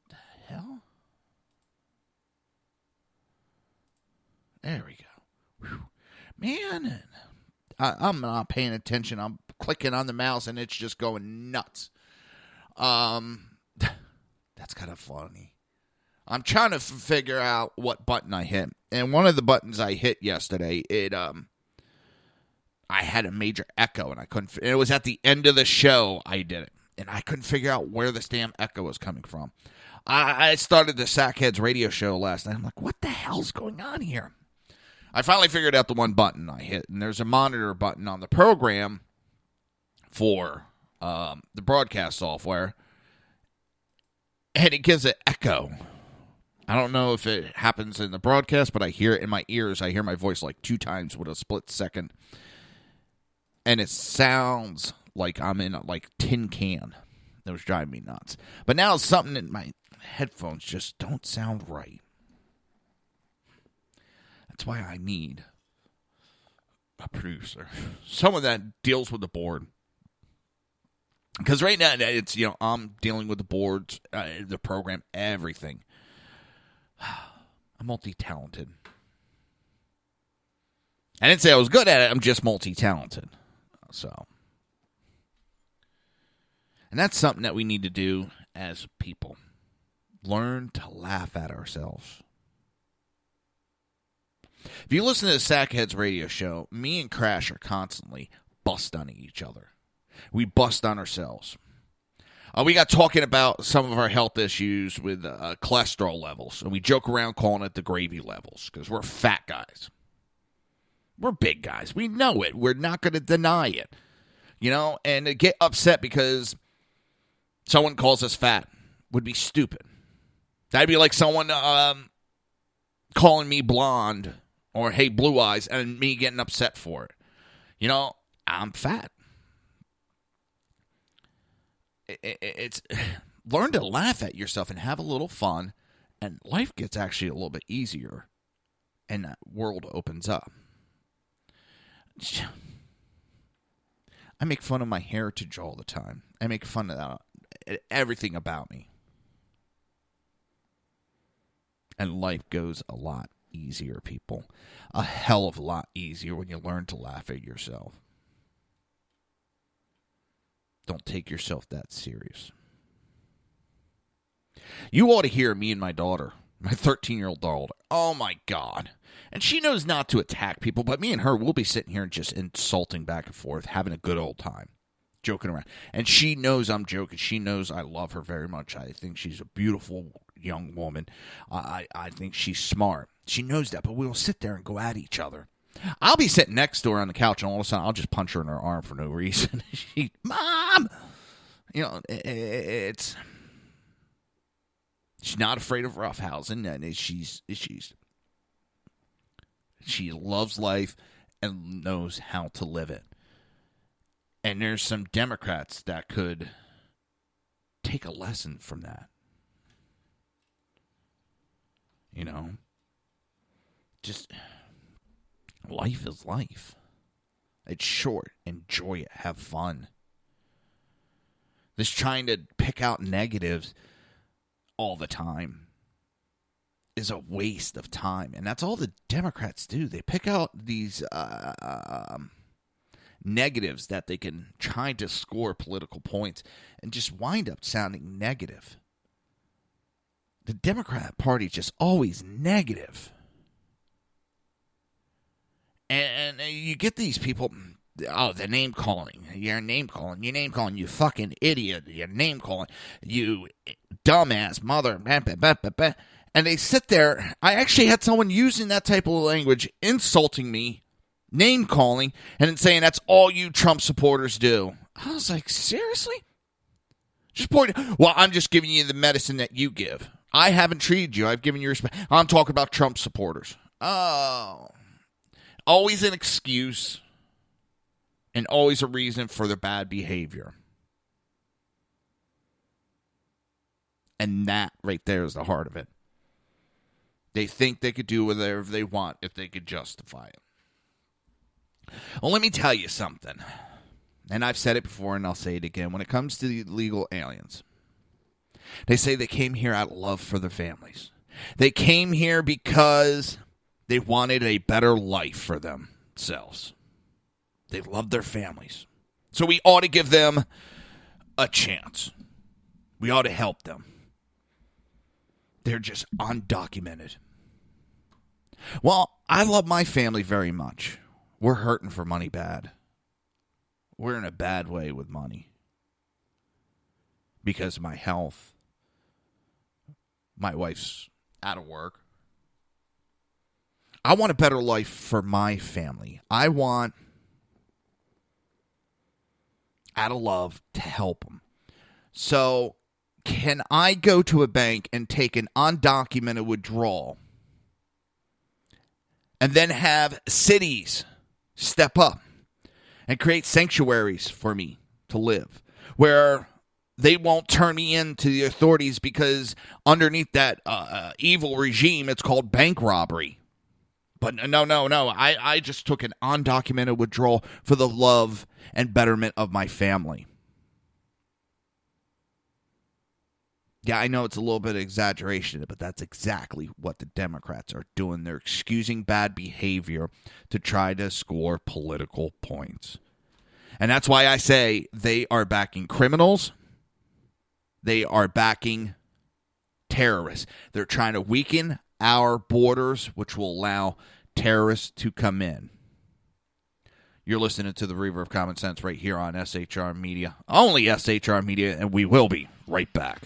The hell? There we go. Whew. Man, I'm not paying attention. I'm clicking on the mouse and it's just going nuts. That's kind of funny. I'm trying to figure out what button I hit. And one of the buttons I hit yesterday, I had a major echo and I couldn't. It was at the end of the show I did it. And I couldn't figure out where this damn echo was coming from. I started the Sackheads radio show last night. I'm like, what the hell's going on here? I finally figured out the one button I hit, and there's a monitor button on the program for the broadcast software, and it gives an echo. I don't know if it happens in the broadcast, but I hear it in my ears. I hear my voice like 2 times with a split second and it sounds like I'm in a tin can. That was driving me nuts. But now something in my headphones just don't sound right. That's why I need a producer, someone that deals with the board. Because right now it's I'm dealing with the boards, the program, everything. I'm multi-talented. I didn't say I was good at it. I'm just multi-talented. So, and that's something that we need to do as people. Learn to laugh at ourselves. If you listen to the Sackheads radio show, me and Crash are constantly busting each other. We bust on ourselves. We got talking about some of our health issues with cholesterol levels, and we joke around calling it the gravy levels because we're fat guys. We're big guys. We know it. We're not going to deny it. And to get upset because someone calls us fat would be stupid. That'd be like someone calling me blonde or, hey, blue eyes, and me getting upset for it. I'm fat. It's learn to laugh at yourself and have a little fun, and life gets actually a little bit easier, and that world opens up. I make fun of my heritage all the time. I make fun of everything about me. And life goes a lot easier, people. A hell of a lot easier when you learn to laugh at yourself. Don't take yourself that serious. You ought to hear me and my daughter, my 13-year-old daughter. Oh, my God. And she knows not to attack people, but me and her, we'll be sitting here and just insulting back and forth, having a good old time, joking around. And she knows I'm joking. She knows I love her very much. I think she's a beautiful young woman. I think she's smart. She knows that, but we'll sit there and go at each other. I'll be sitting next to her on the couch, and all of a sudden, I'll just punch her in her arm for no reason. Mom! She's not afraid of roughhousing, and she loves life and knows how to live it. And there's some Democrats that could take a lesson from that. Just life is life. It's short. Enjoy it. Have fun. This trying to pick out negatives all the time is a waste of time. And that's all the Democrats do. They pick out these negatives that they can try to score political points and just wind up sounding negative. The Democrat Party is just always negative. And you get these people, the name calling. You're name calling. You're name calling, you fucking idiot. You're name calling, you dumbass mother. And they sit there. I actually had someone using that type of language, insulting me, name calling, and then saying that's all you Trump supporters do. I was like, seriously? Just pointing. Well, I'm just giving you the medicine that you give. I haven't treated you. I've given you respect. I'm talking about Trump supporters. Oh. Always an excuse and always a reason for their bad behavior. And that right there is the heart of it. They think they could do whatever they want if they could justify it. Well, let me tell you something. And I've said it before and I'll say it again. When it comes to the illegal aliens, they say they came here out of love for their families. They came here because they wanted a better life for themselves. They loved their families. So we ought to give them a chance. We ought to help them. They're just undocumented. Well, I love my family very much. We're hurting for money bad. We're in a bad way with money. Because of my health. My wife's out of work. I want a better life for my family. I want, out of love, to help them. So, can I go to a bank and take an undocumented withdrawal and then have cities step up and create sanctuaries for me to live, where they won't turn me in to the authorities because underneath that evil regime, it's called bank robbery. But no. I just took an undocumented withdrawal for the love and betterment of my family. Yeah, I know it's a little bit of exaggeration, but that's exactly what the Democrats are doing. They're excusing bad behavior to try to score political points. And that's why I say they are backing criminals. They are backing terrorists. They're trying to weaken our borders, which will allow terrorists to come in. You're listening to the Reaver of Common Sense right here on SHR Media. Only SHR Media, and we will be right back.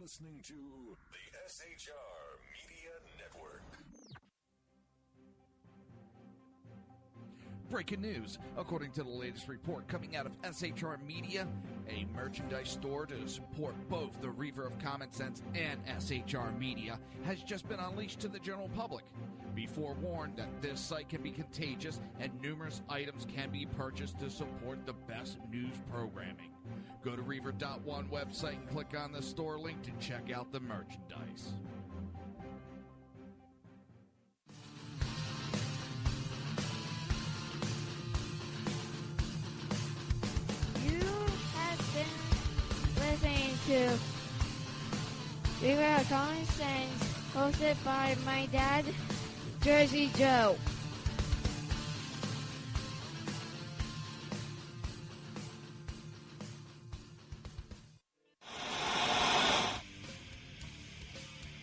Listening to the SHR Media Network. Breaking news. According to the latest report coming out of SHR Media, a merchandise store to support both the Reaver of Common Sense and SHR Media has just been unleashed to the general public. Be forewarned that this site can be contagious and numerous items can be purchased to support the best news programming. Go to Reaver.one website and click on the store link to check out the merchandise. You have been listening to Reaver of Common Sense, hosted by my dad, Jersey Joe.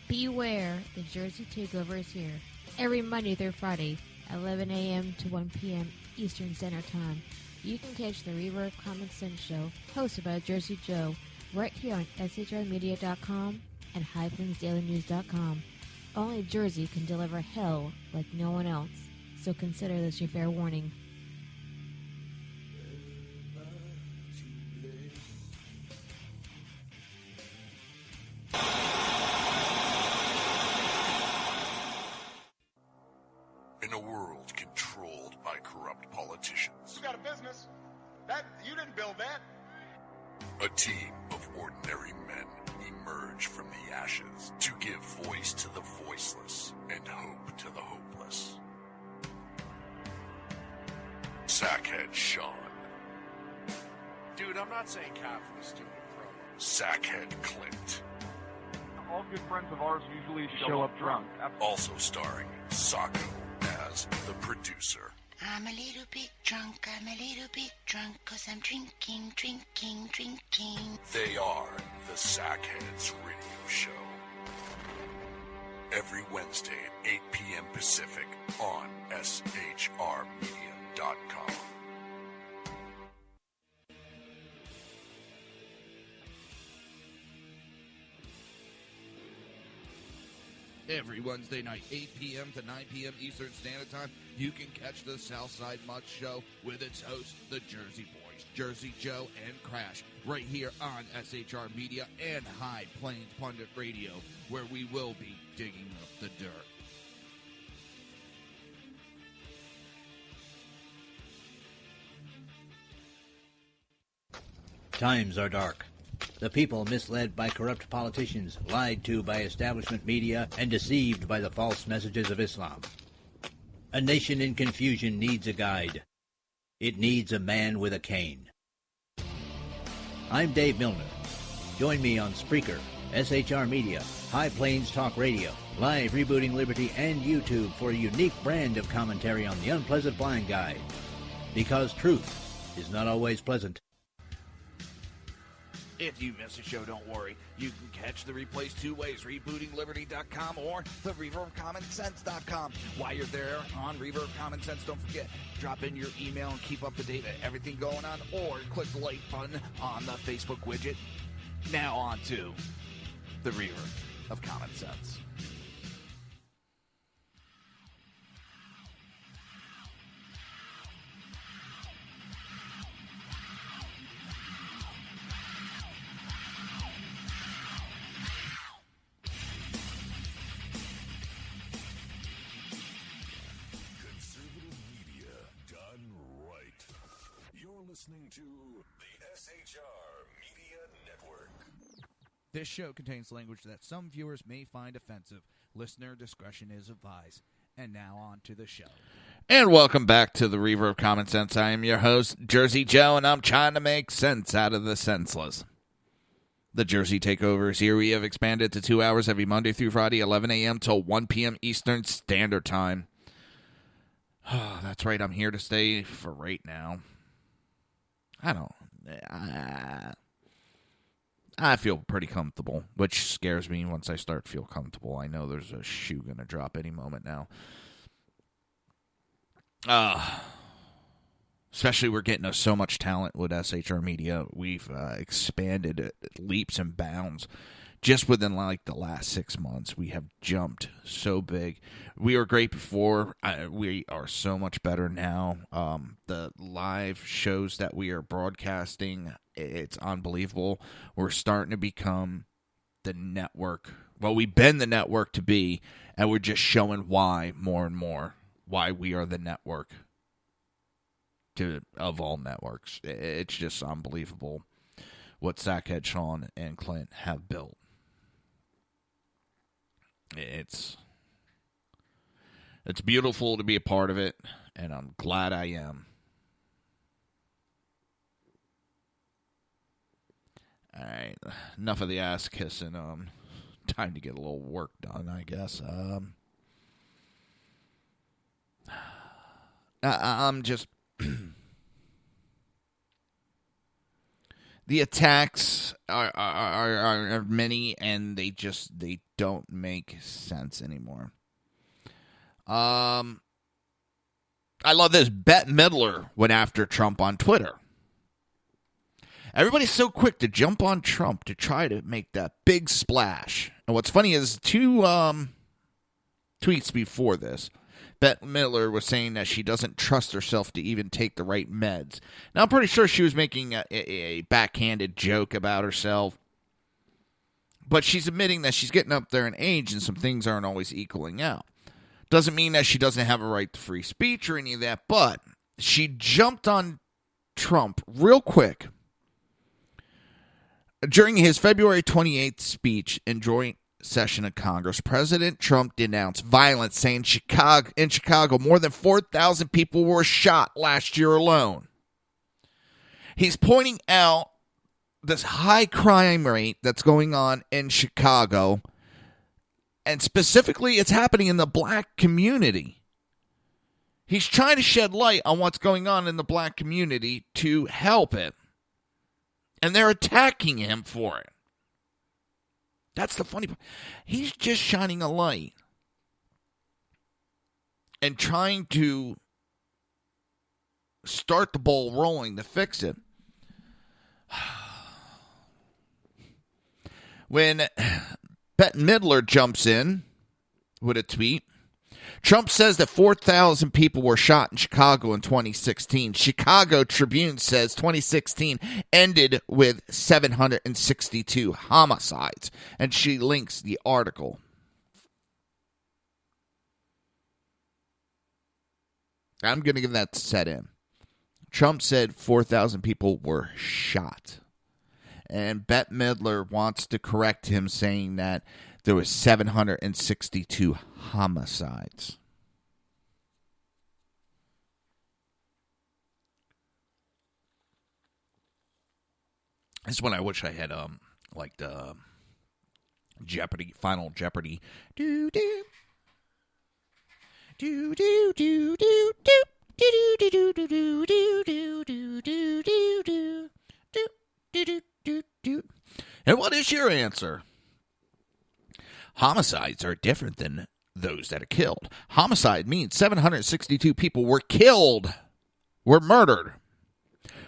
Beware, the Jersey Takeover is here. Every Monday through Friday, 11 a.m. to 1 p.m. Eastern Standard Time. You can catch the Reaver of Common Sense show, hosted by Jersey Joe, right here on shrmedia.com and highplains.dailynews.com. Only Jersey can deliver hell like no one else, so consider this your fair warning. In a world controlled by corrupt politicians, You got a business. That you didn't build that. a team of ordinary men emerge from the ashes to give voice to the voiceless and hope to the hopeless. Sackhead Sean, Dude, I'm not saying confidence, stupid pro. Sackhead Clint, All good friends of ours usually show up drunk. also starring Sacco as the producer. I'm a little bit drunk, 'cause I'm drinking. They are the Sackheads Radio Show. Every Wednesday at 8 p.m. Pacific on shrmedia.com. Every Wednesday night, 8 p.m. to 9 p.m. Eastern Standard Time, you can catch the Southside Mutt Show with its hosts, the Jersey Boys, Jersey Joe and Crash, right here on SHR Media and High Plains Pundit Radio, where we will be digging up the dirt. Times are dark. The people misled by corrupt politicians, lied to by establishment media, and deceived by the false messages of Islam. A nation in confusion needs a guide. It needs a man with a cane. I'm Dave Milner. Join me on Spreaker, SHR Media, High Plains Talk Radio, Live Rebooting Liberty, and YouTube for a unique brand of commentary on the unpleasant blind guide. Because truth is not always pleasant. If you miss a show, don't worry. You can catch the replays two ways, rebootingliberty.com or the reaverofcommonsense.com. While you're there on Reaver of Common Sense, don't forget, drop in your email and keep up to date with everything going on, or click the like button on the Facebook widget. Now on to the Reaver of Common Sense. This show contains language that some viewers may find offensive. Listener discretion is advised. And now on to the show. And welcome back to the Reaver of Common Sense. I am your host, Jersey Joe, and I'm trying to make sense out of the senseless. The Jersey Takeover is here. We have expanded to 2 hours every Monday through Friday, 11 a.m. till 1 p.m. Eastern Standard Time. Oh, that's right. I'm here to stay for right now. I feel pretty comfortable, which scares me once I start to feel comfortable. I know there's a shoe going to drop any moment now. Especially we're getting so much talent with SHR Media. We've expanded at leaps and bounds. Just within like the last 6 months, we have jumped so big. We were great before. We are so much better now. The live shows that we are broadcasting, it's unbelievable. We're starting to become the network. Well, we've been the network to be, and we're just showing why more and more. Why we are the network of all networks. It's just unbelievable what Sackhead, Sean, and Clint have built. It's beautiful to be a part of it, and I'm glad I am. All right, enough of the ass kissing. Time to get a little work done, I guess. I'm just the attacks are many, and they don't make sense anymore. I love this. Bette Midler went after Trump on Twitter. Everybody's so quick to jump on Trump to try to make that big splash. And what's funny is 2 tweets before this, Bette Midler was saying that she doesn't trust herself to even take the right meds. Now, I'm pretty sure she was making a backhanded joke about herself. But she's admitting that she's getting up there in age and some things aren't always equaling out. Doesn't mean that she doesn't have a right to free speech or any of that, but she jumped on Trump real quick. During his February 28th speech in joint session of Congress, President Trump denounced violence, saying in Chicago more than 4,000 people were shot last year alone. He's pointing out this high crime rate that's going on in Chicago, and specifically it's happening in the black community. He's trying to shed light on what's going on in the black community to help it, and they're attacking him for it. That's the funny part. He's just shining a light and trying to start the ball rolling to fix it. When Bette Midler jumps in with a tweet, Trump says that 4,000 people were shot in Chicago in 2016. Chicago Tribune says 2016 ended with 762 homicides. And she links the article. I'm going to give that set in. Trump said 4,000 people were shot. And Bette Midler wants to correct him, saying that there was 762 homicides. This is when I wish I had like the Jeopardy, Final Jeopardy. Do do do do do do do do do do do do do do do do do do do. And what is your answer? Homicides are different than those that are killed. Homicide means 762 people were killed, were murdered.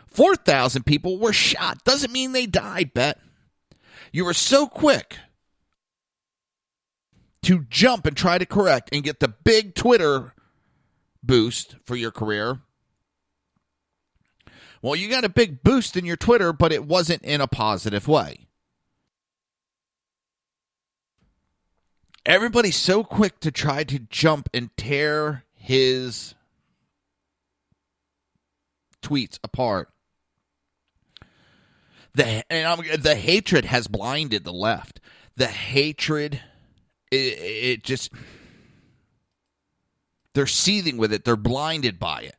4,000 people were shot. Doesn't mean they died, Bet. You were so quick to jump and try to correct and get the big Twitter boost for your career. Well, you got a big boost in your Twitter, but it wasn't in a positive way. Everybody's so quick to try to jump and tear his tweets apart. The hatred has blinded the left. The hatred, it just, they're seething with it. They're blinded by it.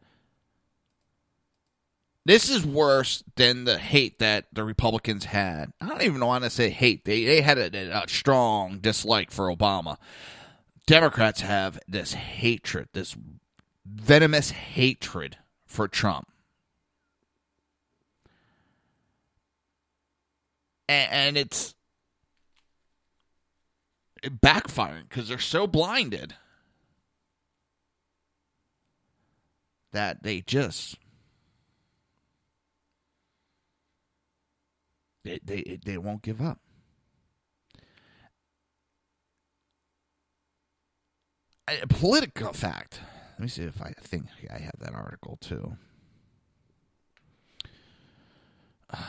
This is worse than the hate that the Republicans had. I don't even want to say hate. They had a strong dislike for Obama. Democrats have this hatred, this venomous hatred for Trump. And it's backfiring because they're so blinded that they just they won't give up. A political fact. Let me see if I think I have that article too. Let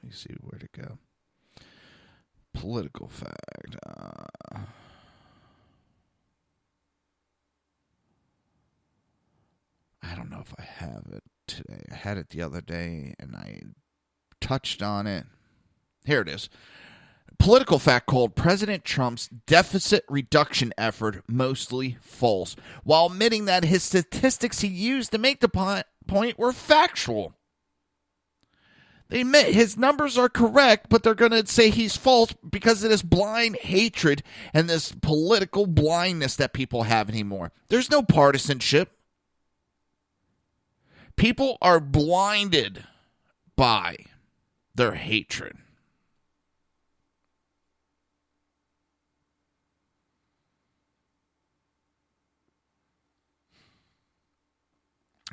me see where to go. Political fact. I don't know if I have it today. I had it the other day and I touched on it. Here it is. Political fact called President Trump's deficit reduction effort mostly false, while admitting that his statistics he used to make the point were factual. They admit his numbers are correct, but they're going to say he's false because of this blind hatred and this political blindness that people have anymore. There's no partisanship. People are blinded by their hatred.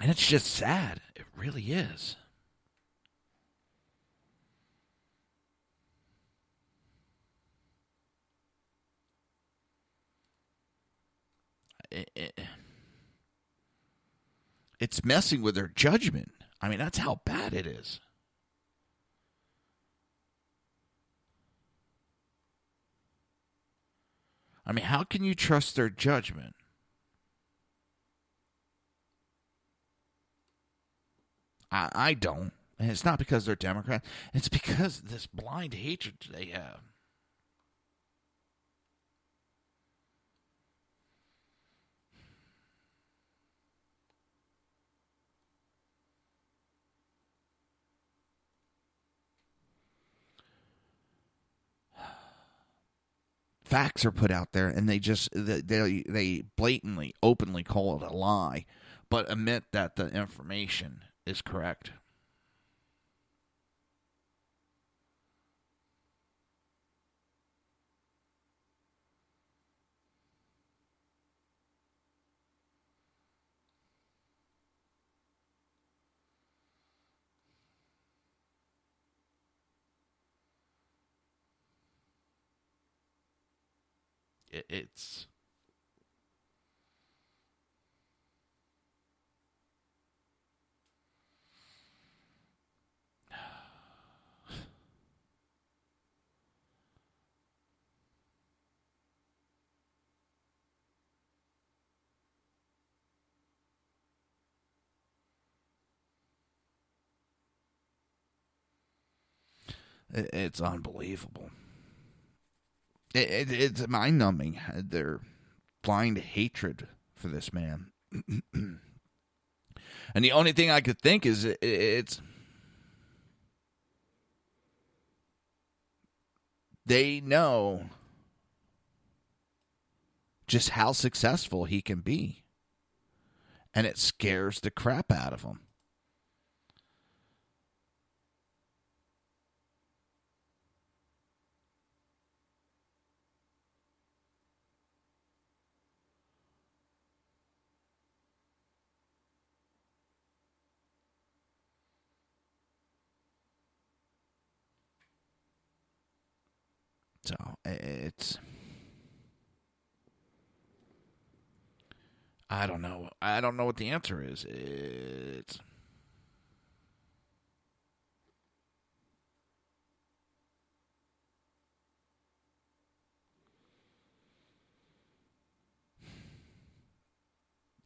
And it's just sad. It really is. It's messing with their judgment. I mean, that's how bad it is. I mean, how can you trust their judgment? I don't. And it's not because they're Democrat. It's because of this blind hatred they have. Facts are put out there, and they blatantly, openly call it a lie, but admit that the information is correct. It's it's unbelievable. It's mind-numbing, their blind hatred for this man. And the only thing I could think is it's they know just how successful he can be. And it scares the crap out of them. So it's, I don't know. I don't know what the answer is. It's,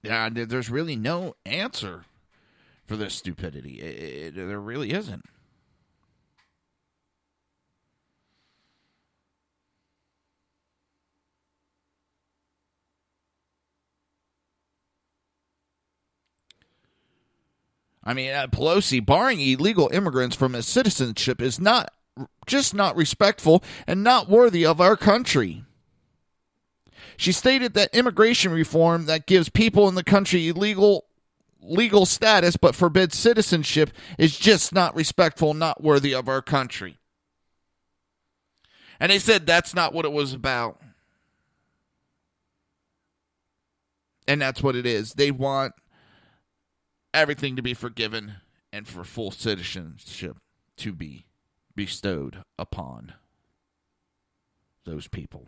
yeah, there's really no answer for this stupidity. There really isn't. I mean, Pelosi, barring illegal immigrants from his citizenship is not respectful and not worthy of our country. She stated that immigration reform that gives people in the country legal status but forbids citizenship is just not respectful, not worthy of our country. And they said that's not what it was about. And that's what it is. They want everything to be forgiven and for full citizenship to be bestowed upon those people.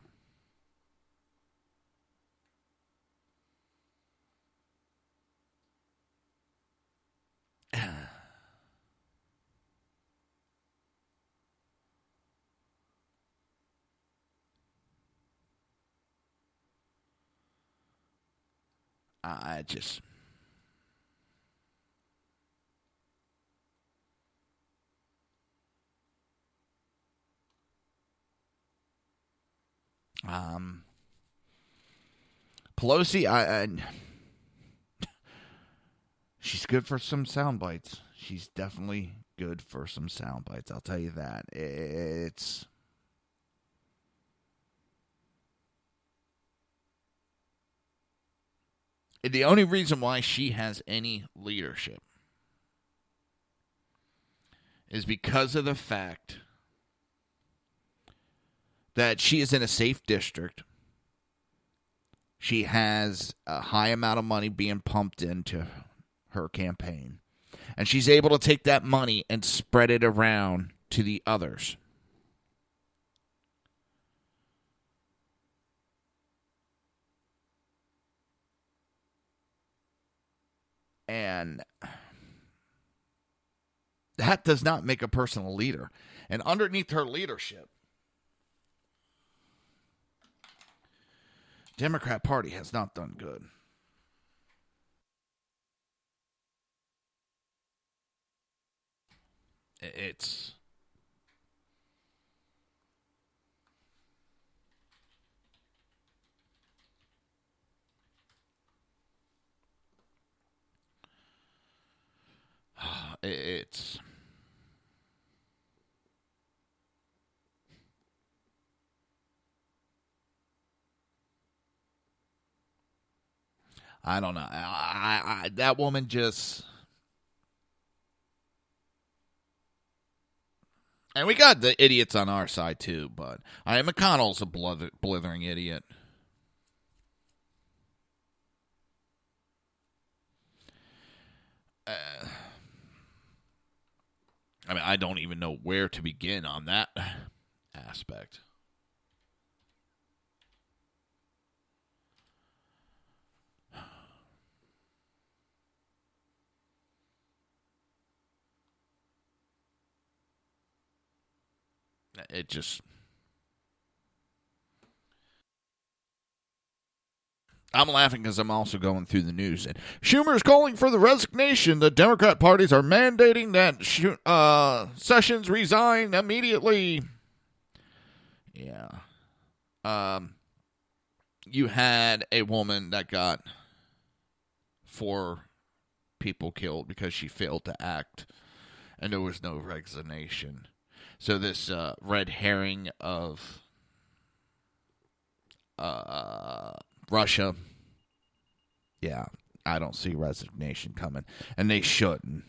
I just... Pelosi, she's good for some sound bites. She's definitely good for some sound bites. I'll tell you that. It's... The only reason why she has any leadership is because of the fact that she is in a safe district. She has a high amount of money being pumped into her campaign. And she's able to take that money and spread it around to the others. And that does not make a person a leader. And underneath her leadership, Democrat Party has not done good. It's... It's... I don't know. That woman just... And we got the idiots on our side, too, but McConnell's a blithering idiot. I don't even know where to begin on that aspect. It just... I'm laughing because I'm also going through the news. And Schumer is calling for the resignation. The Democrat parties are mandating that Sessions resign immediately. Yeah. You had a woman that got 4 people killed because she failed to act, and there was no resignation. So this red herring of Russia, yeah, I don't see resignation coming, and they shouldn't.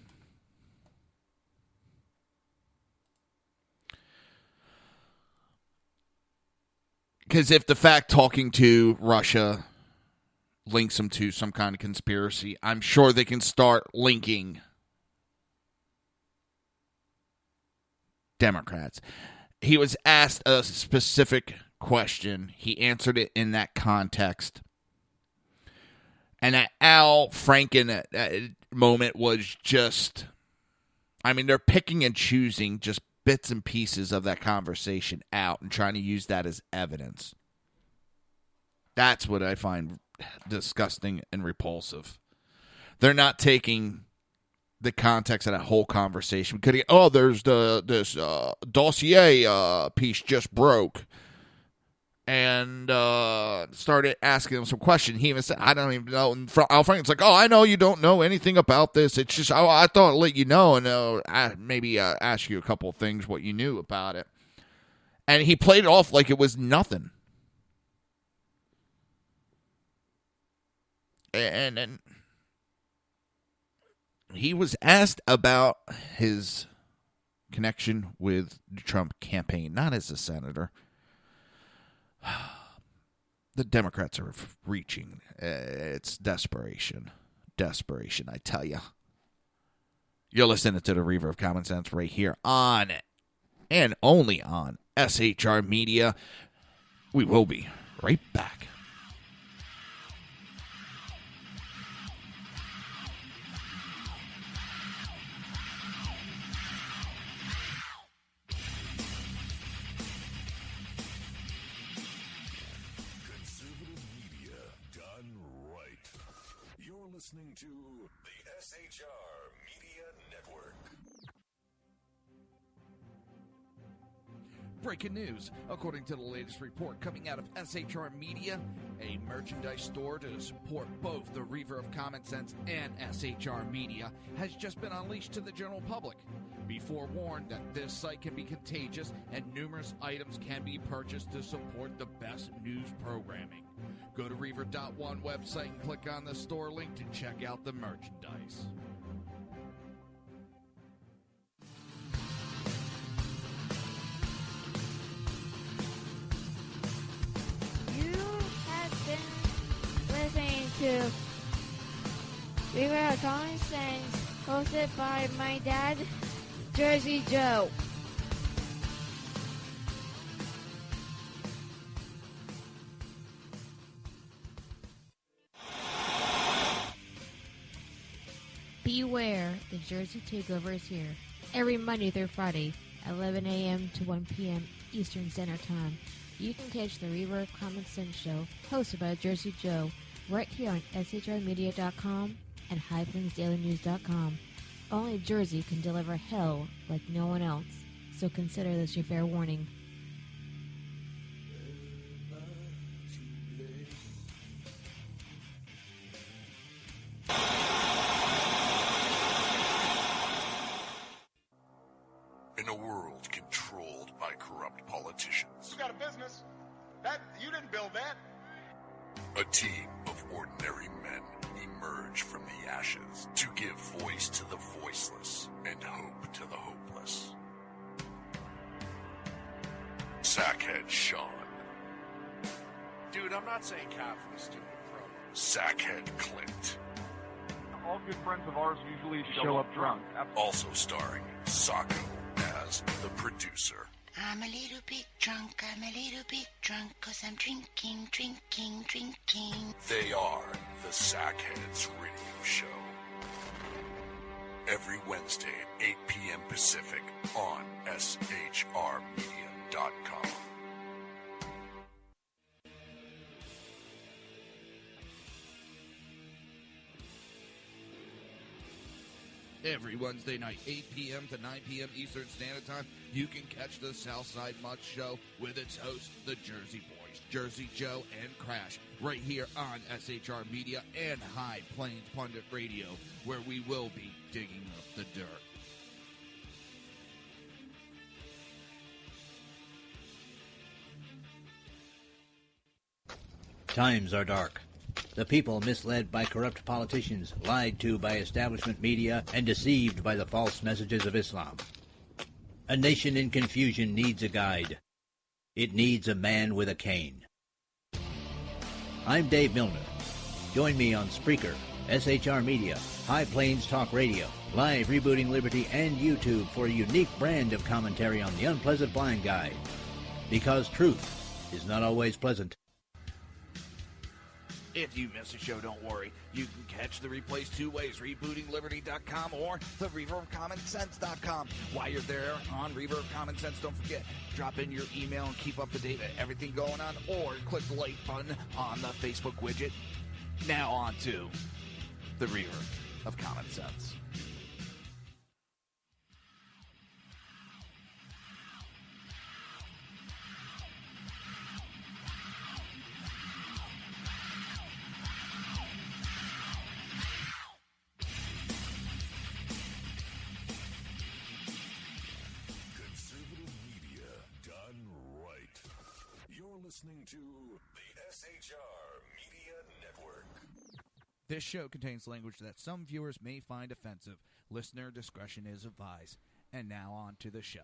Because if the fact talking to Russia links them to some kind of conspiracy, I'm sure they can start linking Democrats. He was asked a specific question. He answered it in that context. And that Al Franken moment was just... they're picking and choosing just bits and pieces of that conversation out and trying to use that as evidence. That's what I find disgusting and repulsive. They're not taking the context of that whole conversation. Could there's this dossier piece just broke. And started asking him some questions. He even said, I don't even know. And Al Franken's like, I know you don't know anything about this. It's just, I thought I'd let you know and maybe ask you a couple of things, what you knew about it. And he played it off like it was nothing. And he was asked about his connection with the Trump campaign, not as a senator. The Democrats are reaching. It's desperation. Desperation, I tell you. You're listening to the Reaver of Common Sense right here on and only on SHR Media. We will be right back. Listening to the SHR Media Network. Breaking news. According to the latest report coming out of SHR Media, a merchandise store to support both the Reaver of Common Sense and SHR Media has just been unleashed to the general public. Be forewarned that this site can be contagious and numerous items can be purchased to support the best news programming. Go to Reaver.one website and click on the store link to check out the merchandise. You have been listening to Reaver of Common Sense, hosted by my dad, Jersey Joe. Beware, the Jersey Takeover is here. Every Monday through Friday, 11 a.m. to 1 p.m. Eastern Standard Time. You can catch the Reaver of Common Sense show, hosted by Jersey Joe, right here on shrmedia.com and highplainsdailynews.com. Only Jersey can deliver hell like no one else, so consider this your fair warning. In a world controlled by corrupt politicians. You got a business. You didn't build that. A team of ordinary men emerge from the ashes to give voice to the voiceless and hope to the hopeless. Sackhead Sean. Dude, I'm not saying Catherine is stupid, bro. Sackhead Clint. All good friends of ours usually show up drunk. Also starring Sacco as the producer. I'm a little bit drunk, 'cause I'm drinking. They are the Sackheads Radio Show. Every Wednesday at 8 p.m. Pacific on shrmedia.com. Every Wednesday night, 8 p.m. to 9 p.m. Eastern Standard Time, you can catch the Southside Mutt Show with its hosts, the Jersey Boys, Jersey Joe and Crash, right here on SHR Media and High Plains Pundit Radio, where we will be digging up the dirt. Times are dark. The people misled by corrupt politicians, lied to by establishment media, and deceived by the false messages of Islam. A nation in confusion needs a guide. It needs a man with a cane. I'm Dave Milner. Join me on Spreaker, SHR Media, High Plains Talk Radio, Live Rebooting Liberty, and YouTube for a unique brand of commentary on the unpleasant blind guide. Because truth is not always pleasant. If you miss a show, don't worry. You can catch the replays two ways, rebootingliberty.com or the reaverofcommonsense.com. While you're there on Reaver of Common Sense, don't forget, drop in your email and keep up to date with everything going on, or click the like button on the Facebook widget. Now on to the Reaver of Common Sense. listening to the SHR Media Network. This show contains language that some viewers may find offensive. Listener discretion is advised. And now on to the show.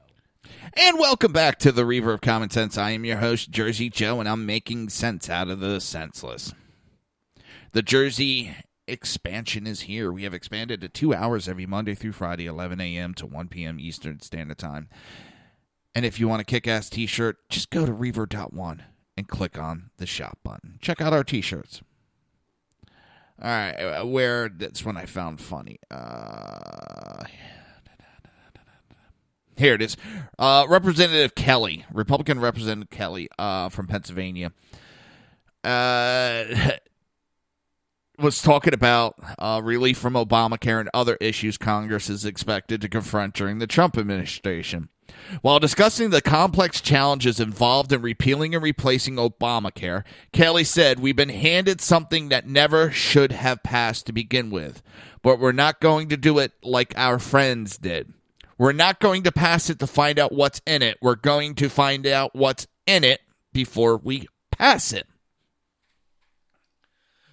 And welcome back to the Reaver of Common Sense. I am your host, Jersey Joe, and I'm making sense out of the senseless. The Jersey expansion is here. We have expanded to 2 hours every Monday through Friday, 11 a.m. to 1 p.m. Eastern Standard Time. And if you want a kick-ass t-shirt, just go to Reaver.one and click on the shop button. Check out our t-shirts. All right, where that's when I found funny. Here it is. Representative Kelly, Republican Representative Kelly from Pennsylvania, was talking about relief from Obamacare and other issues Congress is expected to confront during the Trump administration. While discussing the complex challenges involved in repealing and replacing Obamacare, Kelly said, "We've been handed something that never should have passed to begin with, but we're not going to do it like our friends did. We're not going to pass it to find out what's in it. We're going to find out what's in it before we pass it."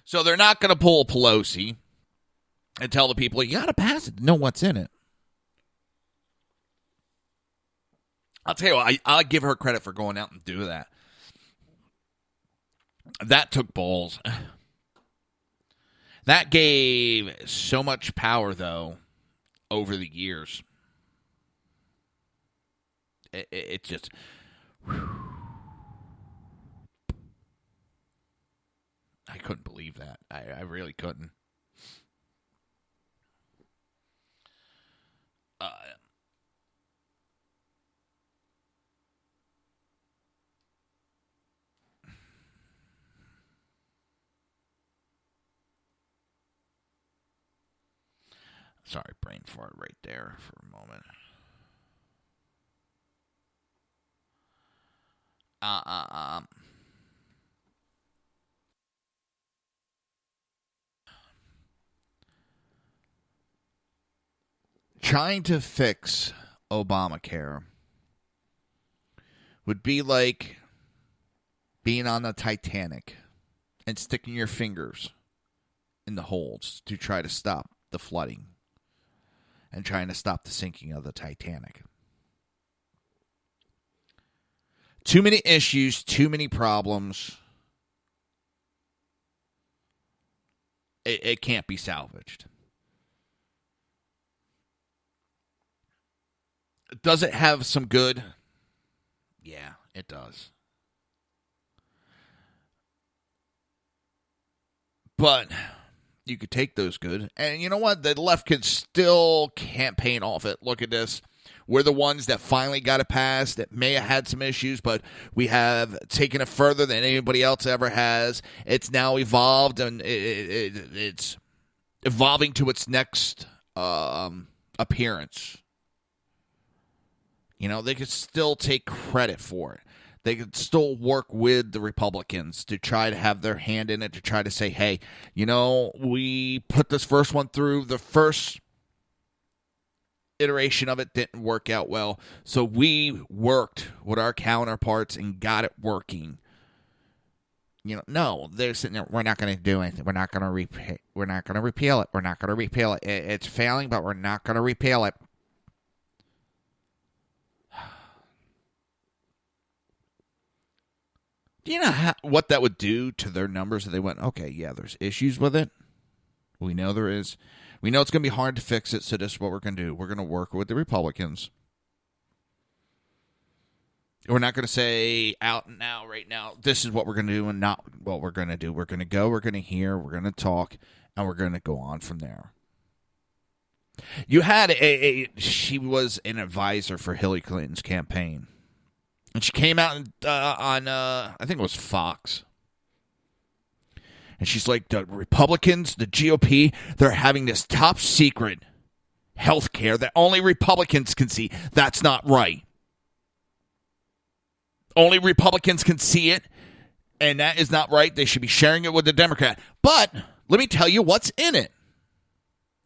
So they're not going to pull Pelosi and tell the people, you got to pass it to know what's in it. I'll tell you what, I'll give her credit for going out and do that. That took balls. That gave so much power, though, over the years. It just... I couldn't believe that. I really couldn't. Sorry, brain fart right there for a moment. Trying to fix Obamacare would be like being on the Titanic and sticking your fingers in the holes to try to stop the flooding and trying to stop the sinking of the Titanic. Too many issues, too many problems. It can't be salvaged. Does it have some good? Yeah, it does. But you could take those good. And you know what? The left could still campaign off it. Look at this. We're the ones that finally got it passed that may have had some issues, but we have taken it further than anybody else ever has. It's now evolved, and it's evolving to its next appearance. You know, they could still take credit for it. They could still work with the Republicans to try to have their hand in it, to try to say, hey, you know, we put this first one through. The first iteration of it didn't work out well, so we worked with our counterparts and got it working. You know, no, they're sitting there. We're not going to do anything. We're not going to repeal it. We're not going to repeal it. It's failing, but we're not going to repeal it. Do you know what that would do to their numbers if they went, okay, yeah, there's issues with it. We know there is. We know it's going to be hard to fix it, so this is what we're going to do. We're going to work with the Republicans. We're not going to say out and out right now, this is what we're going to do and not what we're going to do. We're going to go, we're going to hear, we're going to talk, and we're going to go on from there. You had she was an advisor for Hillary Clinton's campaign. And she came out on I think it was Fox. And she's like, the Republicans, the GOP, they're having this top secret health care that only Republicans can see. That's not right. Only Republicans can see it, and that is not right. They should be sharing it with the Democrat. But let me tell you what's in it.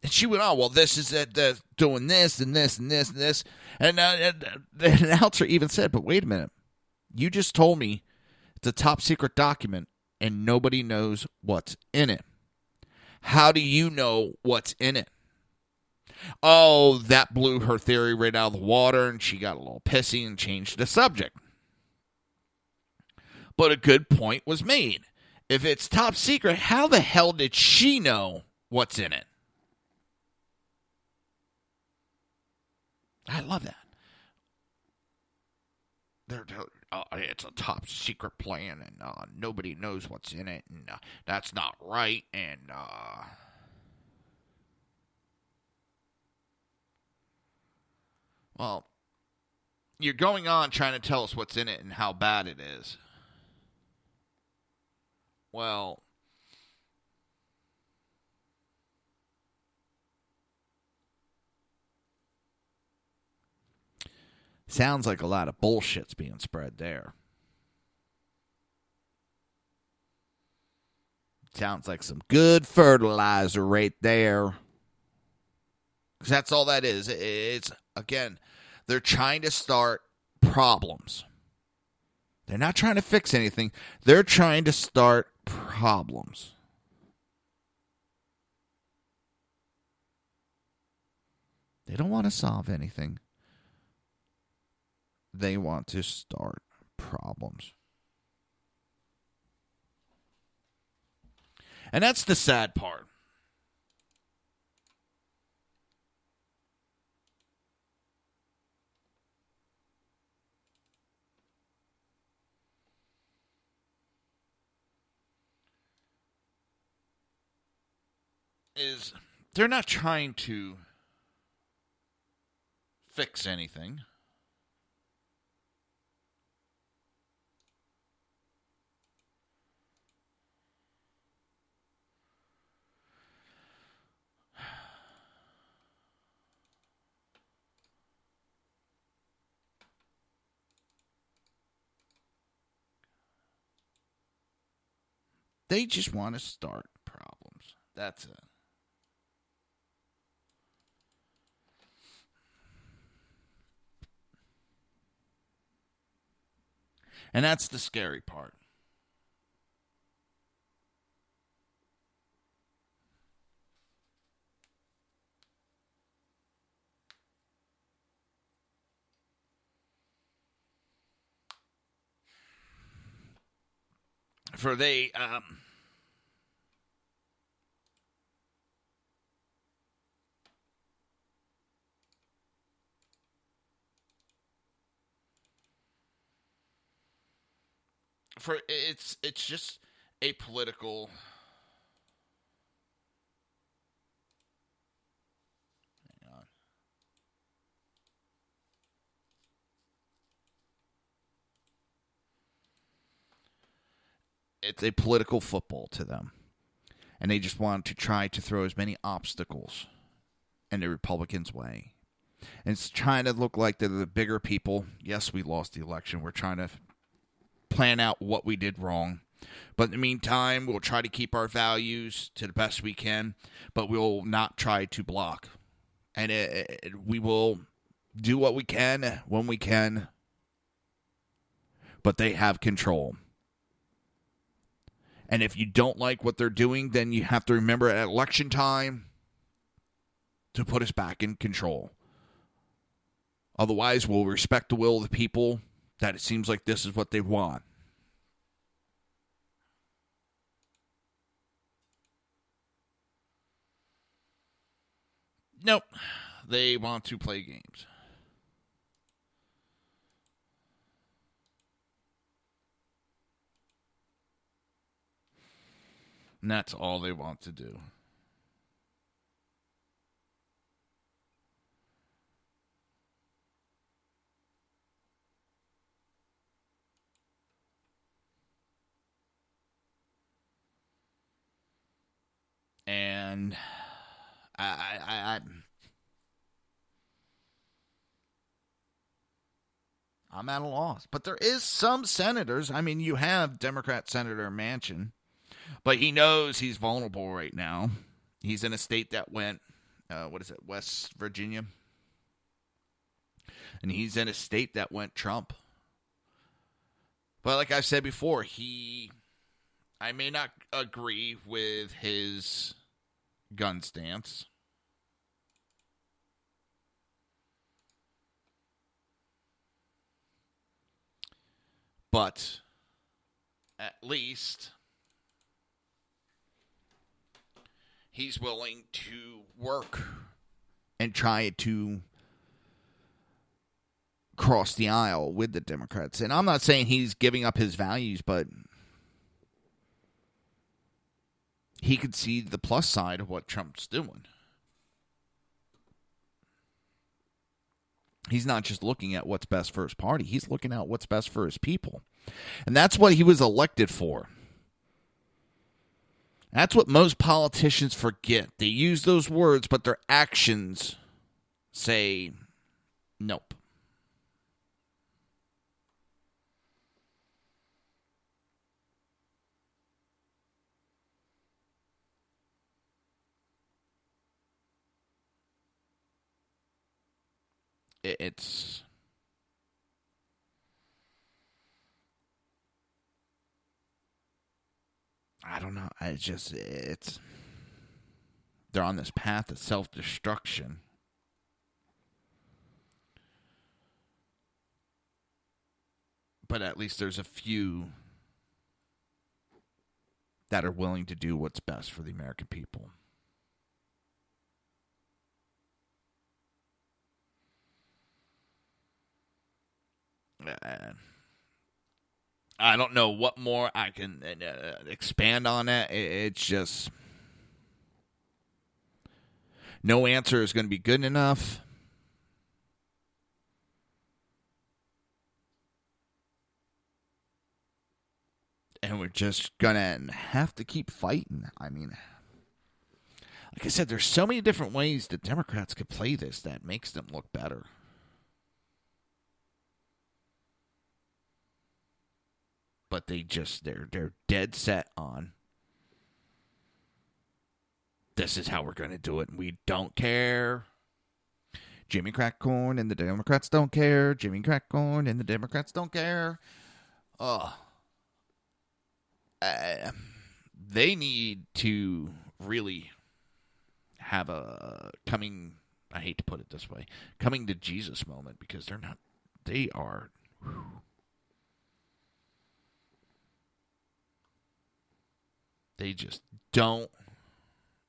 And she went, oh, well, this is it, doing this and this and this and this. And the announcer even said, but wait a minute. You just told me It's a top secret document, and nobody knows what's in it. How do you know what's in it? Oh, that blew her theory right out of the water, and she got a little pissy and changed the subject. But a good point was made. If it's top secret, how the hell did she know what's in it? I love that. It's a top secret plan, and nobody knows what's in it, and that's not right, and well, you're going on trying to tell us what's in it and how bad it is. Well, sounds like a lot of bullshit's being spread there. Sounds like some good fertilizer right there. 'Cause that's all that is. It's, again, they're trying to start problems. They're not trying to fix anything. They're trying to start problems. They don't want to solve anything. They want to start problems. And that's the sad part. Is they're not trying to fix anything. They just want to start problems. That's it. And that's the scary part. For it's just a political hang on. It's a political football to them. And they just want to try to throw as many obstacles in the Republicans' way. And it's trying to look like they're the bigger people. Yes, we lost the election. We're trying to plan out what we did wrong. But in the meantime, we'll try to keep our values to the best we can, but we'll not try to block. And we will do what we can when we can, but they have control. And if you don't like what they're doing, then you have to remember at election time to put us back in control. Otherwise, we'll respect the will of the people that it seems like this is what they want. Nope. They want to play games. And that's all they want to do. And I'm at a loss. But there is some senators. I mean, you have Democrat Senator Manchin, but he knows he's vulnerable right now. He's in a state that went, West Virginia? And he's in a state that went Trump. But like I said before, I may not agree with his gun stance. But at least he's willing to work and try to cross the aisle with the Democrats. And I'm not saying he's giving up his values, but he could see the plus side of what Trump's doing. He's not just looking at what's best for his party. He's looking at what's best for his people. And that's what he was elected for. That's what most politicians forget. They use those words, but their actions say nope. It's I don't know. It's they're on this path of self-destruction. But at least there's a few that are willing to do what's best for the American people. I don't know what more I can expand on that. It's just no answer is going to be good enough. And we're just going to have to keep fighting. I mean, like I said, there's so many different ways the Democrats could play this that makes them look better. But they're dead set on this is how we're going to do it. And we don't care. Jimmy Crackcorn and the Democrats don't care. Jimmy Crackcorn and the Democrats don't care. They need to really have a coming, I hate to put it this way, coming to Jesus moment, because they are. Whew. They just don't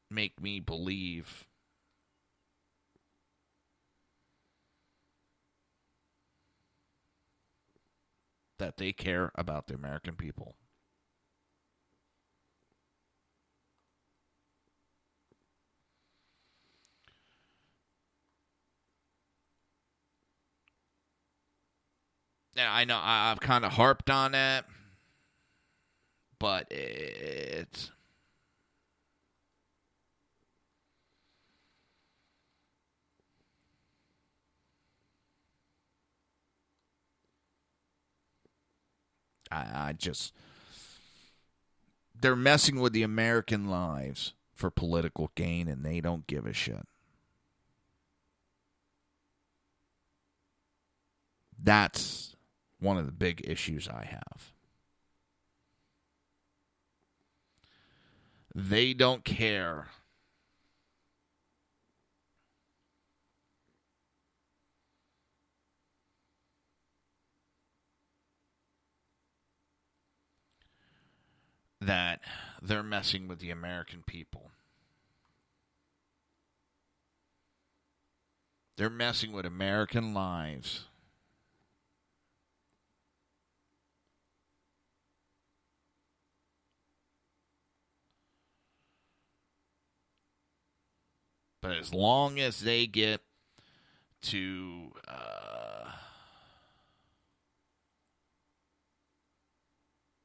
make me believe that they care about the American people. Now, I know I've kind of harped on that, but they're messing with the American lives for political gain, and they don't give a shit. That's one of the big issues I have. They don't care that they're messing with the American people. They're messing with American lives. But as long as they get to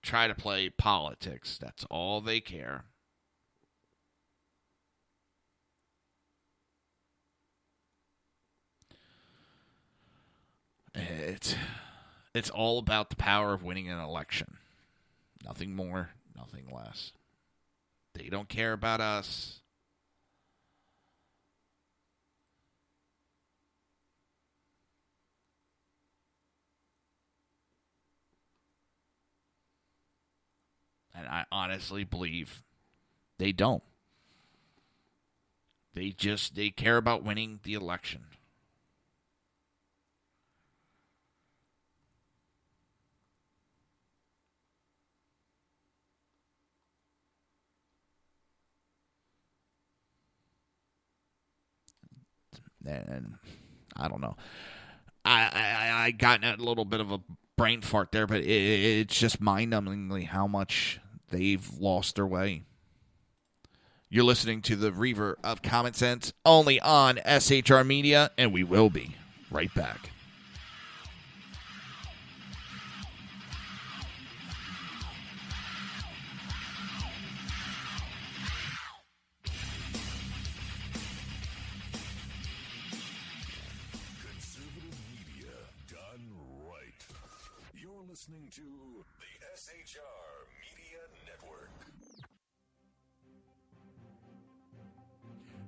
try to play politics, that's all they care. It's all about the power of winning an election. Nothing more, nothing less. They don't care about us. And I honestly believe they don't. They care about winning the election. And I don't know. I got a little bit of a brain fart there, but it's just mind-numbingly how much they've lost their way. You're listening to the Reaver of Common Sense only on SHR Media, and we will be right back. Listening to the SHR Media Network.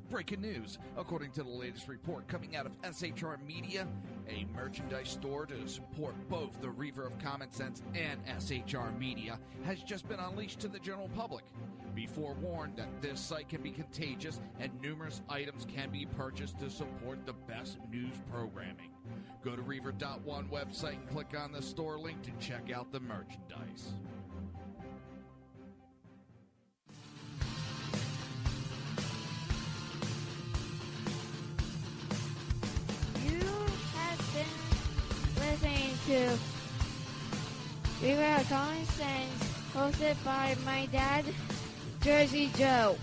Breaking news. According to the latest report coming out of SHR Media, a merchandise store to support both the Reaver of Common Sense and SHR Media has just been unleashed to the general public. Be forewarned that this site can be contagious and numerous items can be purchased to support the best news programming. Go to Reaver.one website and click on the store link to check out the merchandise. You have been listening to Reaver of Common Sense, hosted by my dad, Jersey Joe.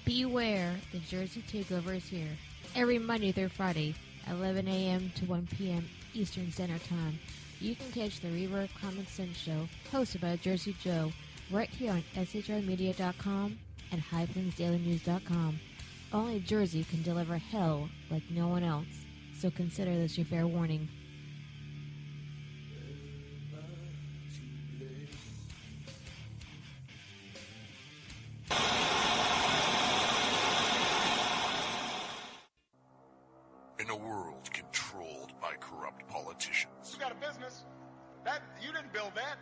Beware, the Jersey Takeover is here. Every Monday through Friday, 11 a.m. to 1 p.m. Eastern Standard Time. You can catch the Reaver of Common Sense show, hosted by Jersey Joe, right here on shrmedia.com and highplainsdailynews.com. Only Jersey can deliver hell like no one else, so consider this your fair warning. In a world controlled by corrupt politicians, You got a business. You didn't build that.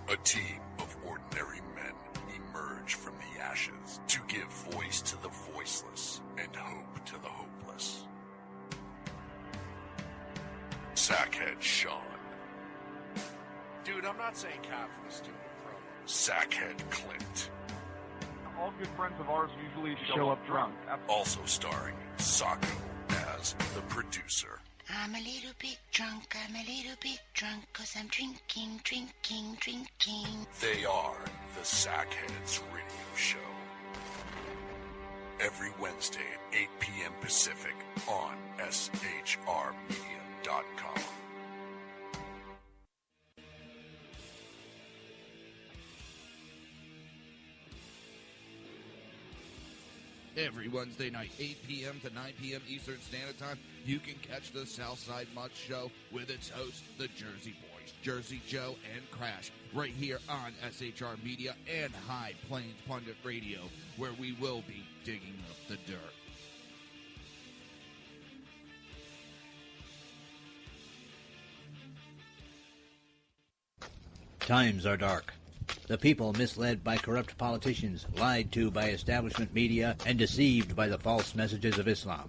a team of ordinary men emerge from the ashes to give voice to the voiceless and hope to the hopeless. Sackhead Sean, Dude, I'm not saying cop for the stupid program. Sackhead Clint, All good friends of ours usually show up drunk. also starring Sacco as the producer. I'm a little bit drunk, I'm a little bit drunk, 'cause I'm drinking, drinking, drinking. They are the Sackheads Radio Show. Every Wednesday at 8 p.m. Pacific on shrmedia.com. Every Wednesday night, 8 p.m. to 9 p.m. Eastern Standard Time, you can catch the Southside Mutt Show with its hosts, the Jersey Boys, Jersey Joe and Crash, right here on SHR Media and High Plains Pundit Radio, where we will be digging up the dirt. Times are dark. The people misled by corrupt politicians, lied to by establishment media, and deceived by the false messages of Islam.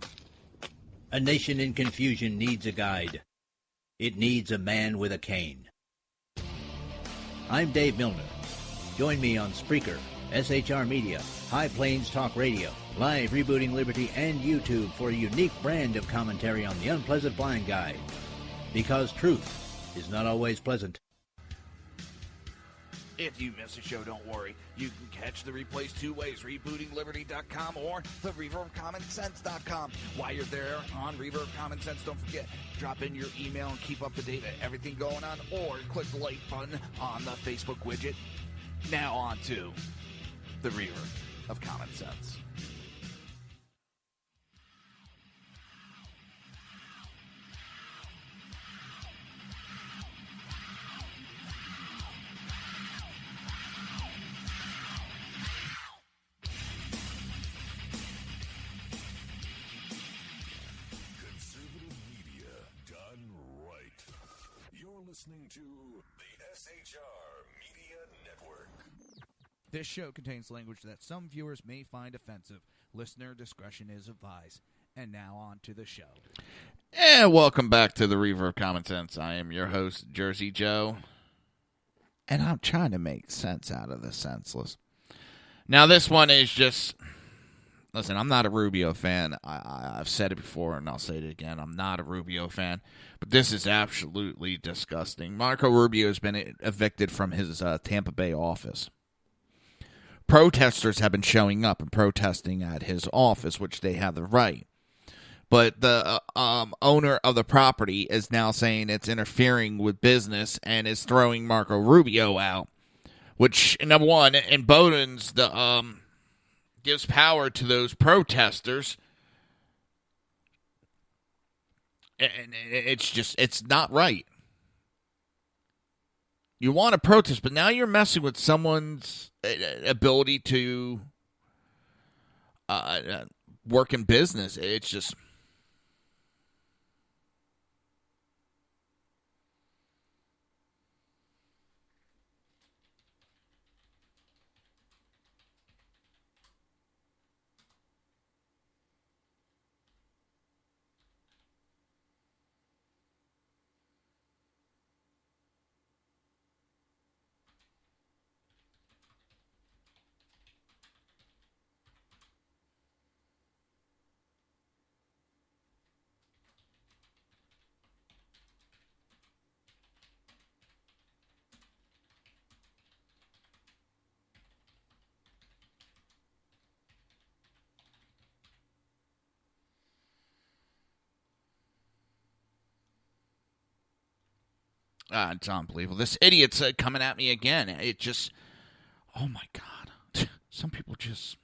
A nation in confusion needs a guide. It needs a man with a cane. I'm Dave Milner. Join me on Spreaker, SHR Media, High Plains Talk Radio, Live Rebooting Liberty, and YouTube for a unique brand of commentary on the unpleasant blind guide. Because truth is not always pleasant. If you miss a show, don't worry. You can catch the replays two ways, rebootingliberty.com or the reaverofcommonsense.com. While you're there on Reaver of Common Sense, don't forget, drop in your email and keep up to date with everything going on, or click the like button on the Facebook widget. Now on to the Reaver of Common Sense. listening to the SHR Media Network. This show contains language that some viewers may find offensive. Listener discretion is advised. And now on to the show. And welcome back to the Reaver of Common Sense. I am your host, Jersey Joe. And I'm trying to make sense out of the senseless. Now this one is just... Listen, I'm not a Rubio fan. I've said it before, and I'll say it again. I'm not a Rubio fan. But this is absolutely disgusting. Marco Rubio has been evicted from his Tampa Bay office. Protesters have been showing up and protesting at his office, which they have the right. But the owner of the property is now saying it's interfering with business and is throwing Marco Rubio out. Which, number one, emboldens the... gives power to those protesters. And it's not right. You want to protest, but now you're messing with someone's ability to work in business. It's just... it's unbelievable. This idiot's coming at me again. It just... Oh, my God. Some people just...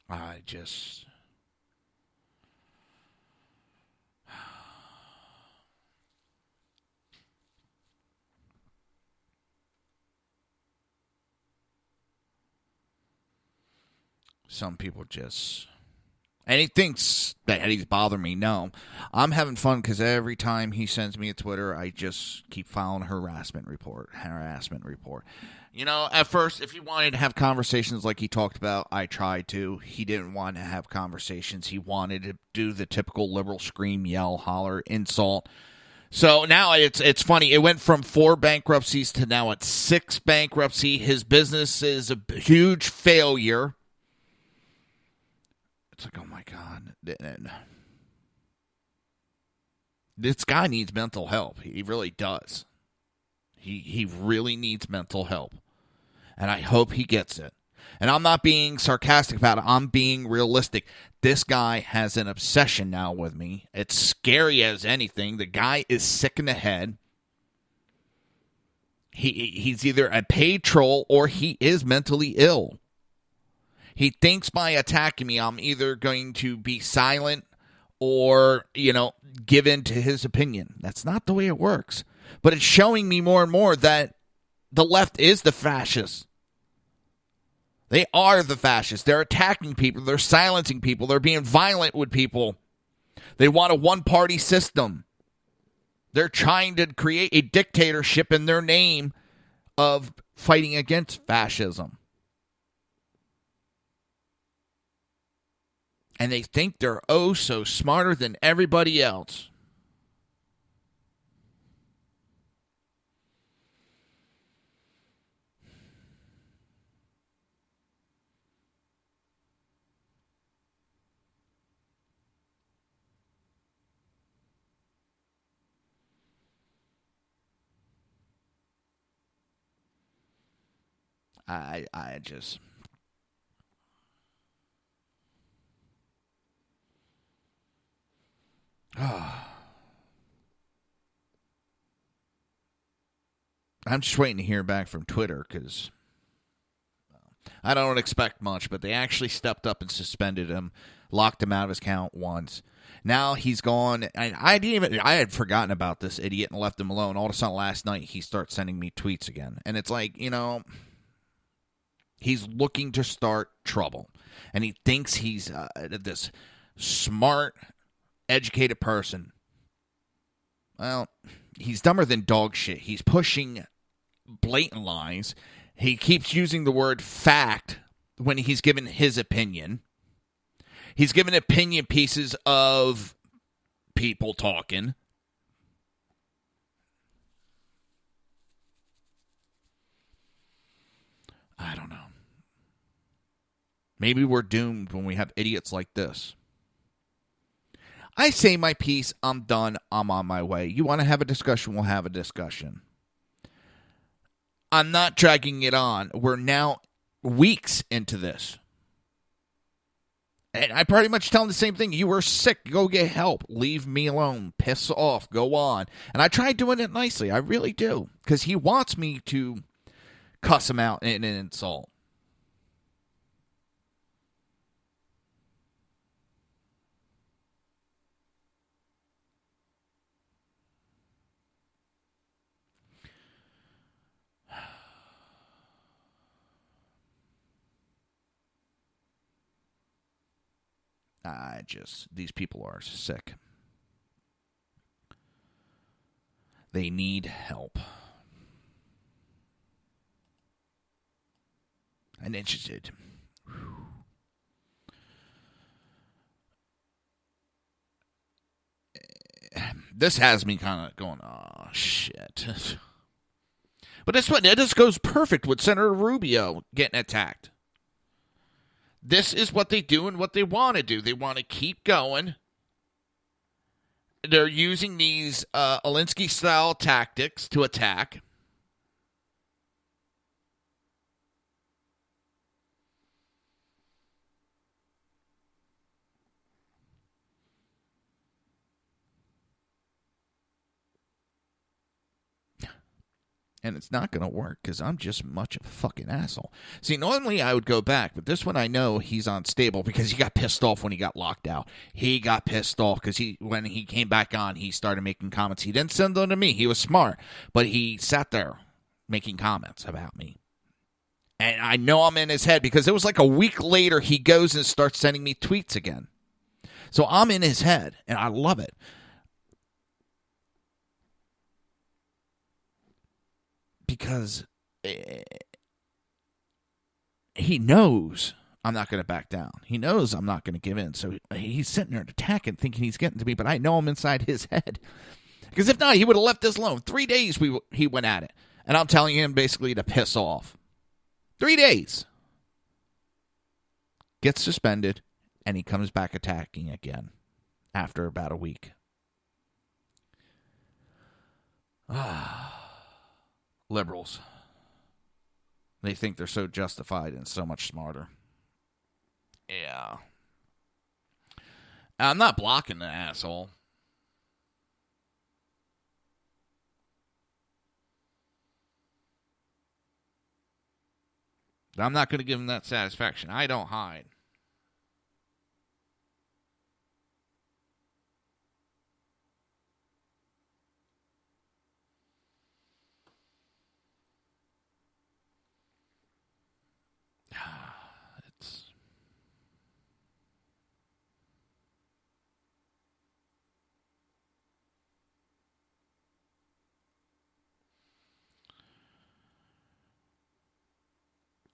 I just... Some people just... And he thinks that he's bothering me. No. I'm having fun because every time he sends me a Twitter, I just keep filing harassment report. You know, at first, if he wanted to have conversations like he talked about, I tried to. He didn't want to have conversations. He wanted to do the typical liberal scream, yell, holler, insult. So now it's funny. It went from 4 bankruptcies to now it's 6 bankruptcy. His business is a huge failure. It's like, oh my God. This guy needs mental help. He really does. He really needs mental help. And I hope he gets it. And I'm not being sarcastic about it. I'm being realistic. This guy has an obsession now with me. It's scary as anything. The guy is sick in the head. He's either a paid troll or he is mentally ill. He thinks by attacking me, I'm either going to be silent or, give in to his opinion. That's not the way it works. But it's showing me more and more that the left is the fascists. They are the fascists. They're attacking people. They're silencing people. They're being violent with people. They want a one-party system. They're trying to create a dictatorship in their name of fighting against fascism. And they think they're oh so smarter than everybody else. I just... I'm just waiting to hear back from Twitter because I don't expect much, but they actually stepped up and suspended him, locked him out of his account once. Now he's gone, and I had forgotten about this idiot and left him alone. All of a sudden last night he starts sending me tweets again. And it's like, he's looking to start trouble. And he thinks he's this smart, educated person. Well, he's dumber than dog shit. He's pushing blatant lies. He keeps using the word fact when he's given his opinion. He's given opinion pieces of people talking. I don't know. Maybe we're doomed when we have idiots like this. I say my piece. I'm done. I'm on my way. You want to have a discussion? We'll have a discussion. I'm not dragging it on. We're now weeks into this. And I pretty much tell him the same thing. You were sick. Go get help. Leave me alone. Piss off. Go on. And I try doing it nicely. I really do. Because he wants me to cuss him out in an insult. These people are sick. They need help. And it's just it. This has me kind of going, oh, shit. But that's what, this goes perfect with Senator Rubio getting attacked. This is what they do and what they want to do. They want to keep going. They're using these Alinsky-style tactics to attack. And it's not going to work because I'm just much of a fucking asshole. See, normally I would go back, but this one I know he's unstable because he got pissed off when he got locked out. He got pissed off because when he came back on, he started making comments. He didn't send them to me. He was smart, but he sat there making comments about me. And I know I'm in his head because it was like a week later he goes and starts sending me tweets again. So I'm in his head, and I love it. Because he knows I'm not going to back down. He knows I'm not going to give in. So he's sitting there attacking, thinking he's getting to me, but I know I'm inside his head. Because if not, he would have left this alone. 3 days he went at it. And I'm telling him basically to piss off. 3 days. Gets suspended, and he comes back attacking again after about a week. Liberals. They think they're so justified and so much smarter. Yeah. I'm not blocking the asshole. I'm not going to give him that satisfaction. I don't hide.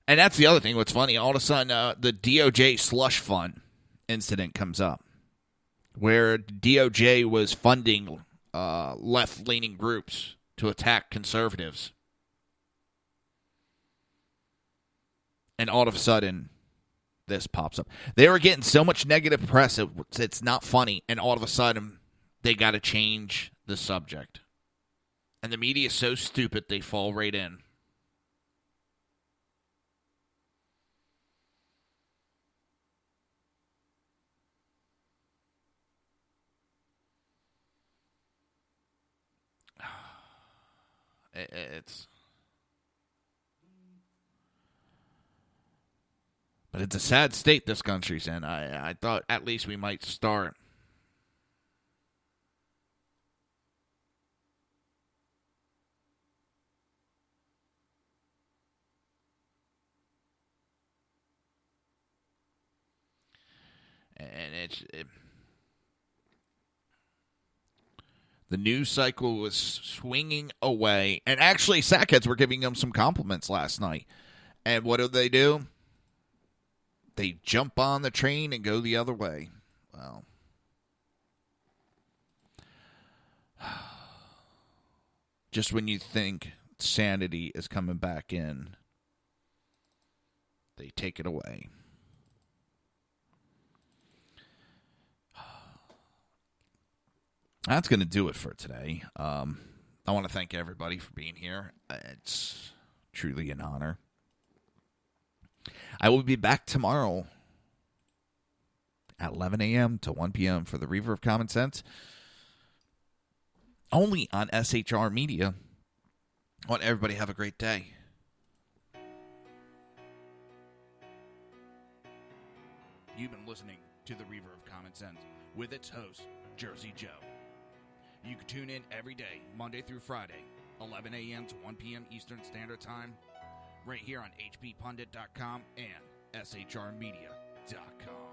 And that's the other thing. What's funny, all of a sudden, the DOJ slush fund incident comes up, where DOJ was funding left-leaning groups to attack conservatives. And all of a sudden, this pops up. They were getting so much negative press, it's not funny. And all of a sudden, they got to change the subject. And the media is so stupid, they fall right in. But it's a sad state this country's in. I thought at least we might start. And the news cycle was swinging away. And actually, sackheads were giving them some compliments last night. And what do? They jump on the train and go the other way. Well, just when you think sanity is coming back in, they take it away. That's going to do it for today. I want to thank everybody for being here. It's truly an honor. I will be back tomorrow at 11 a.m. to 1 p.m. for the Reaver of Common Sense. Only on SHR Media. I want everybody to have a great day. You've been listening to the Reaver of Common Sense with its host, Jersey Joe. You can tune in every day, Monday through Friday, 11 a.m. to 1 p.m. Eastern Standard Time, right here on hppundit.com and shrmedia.com.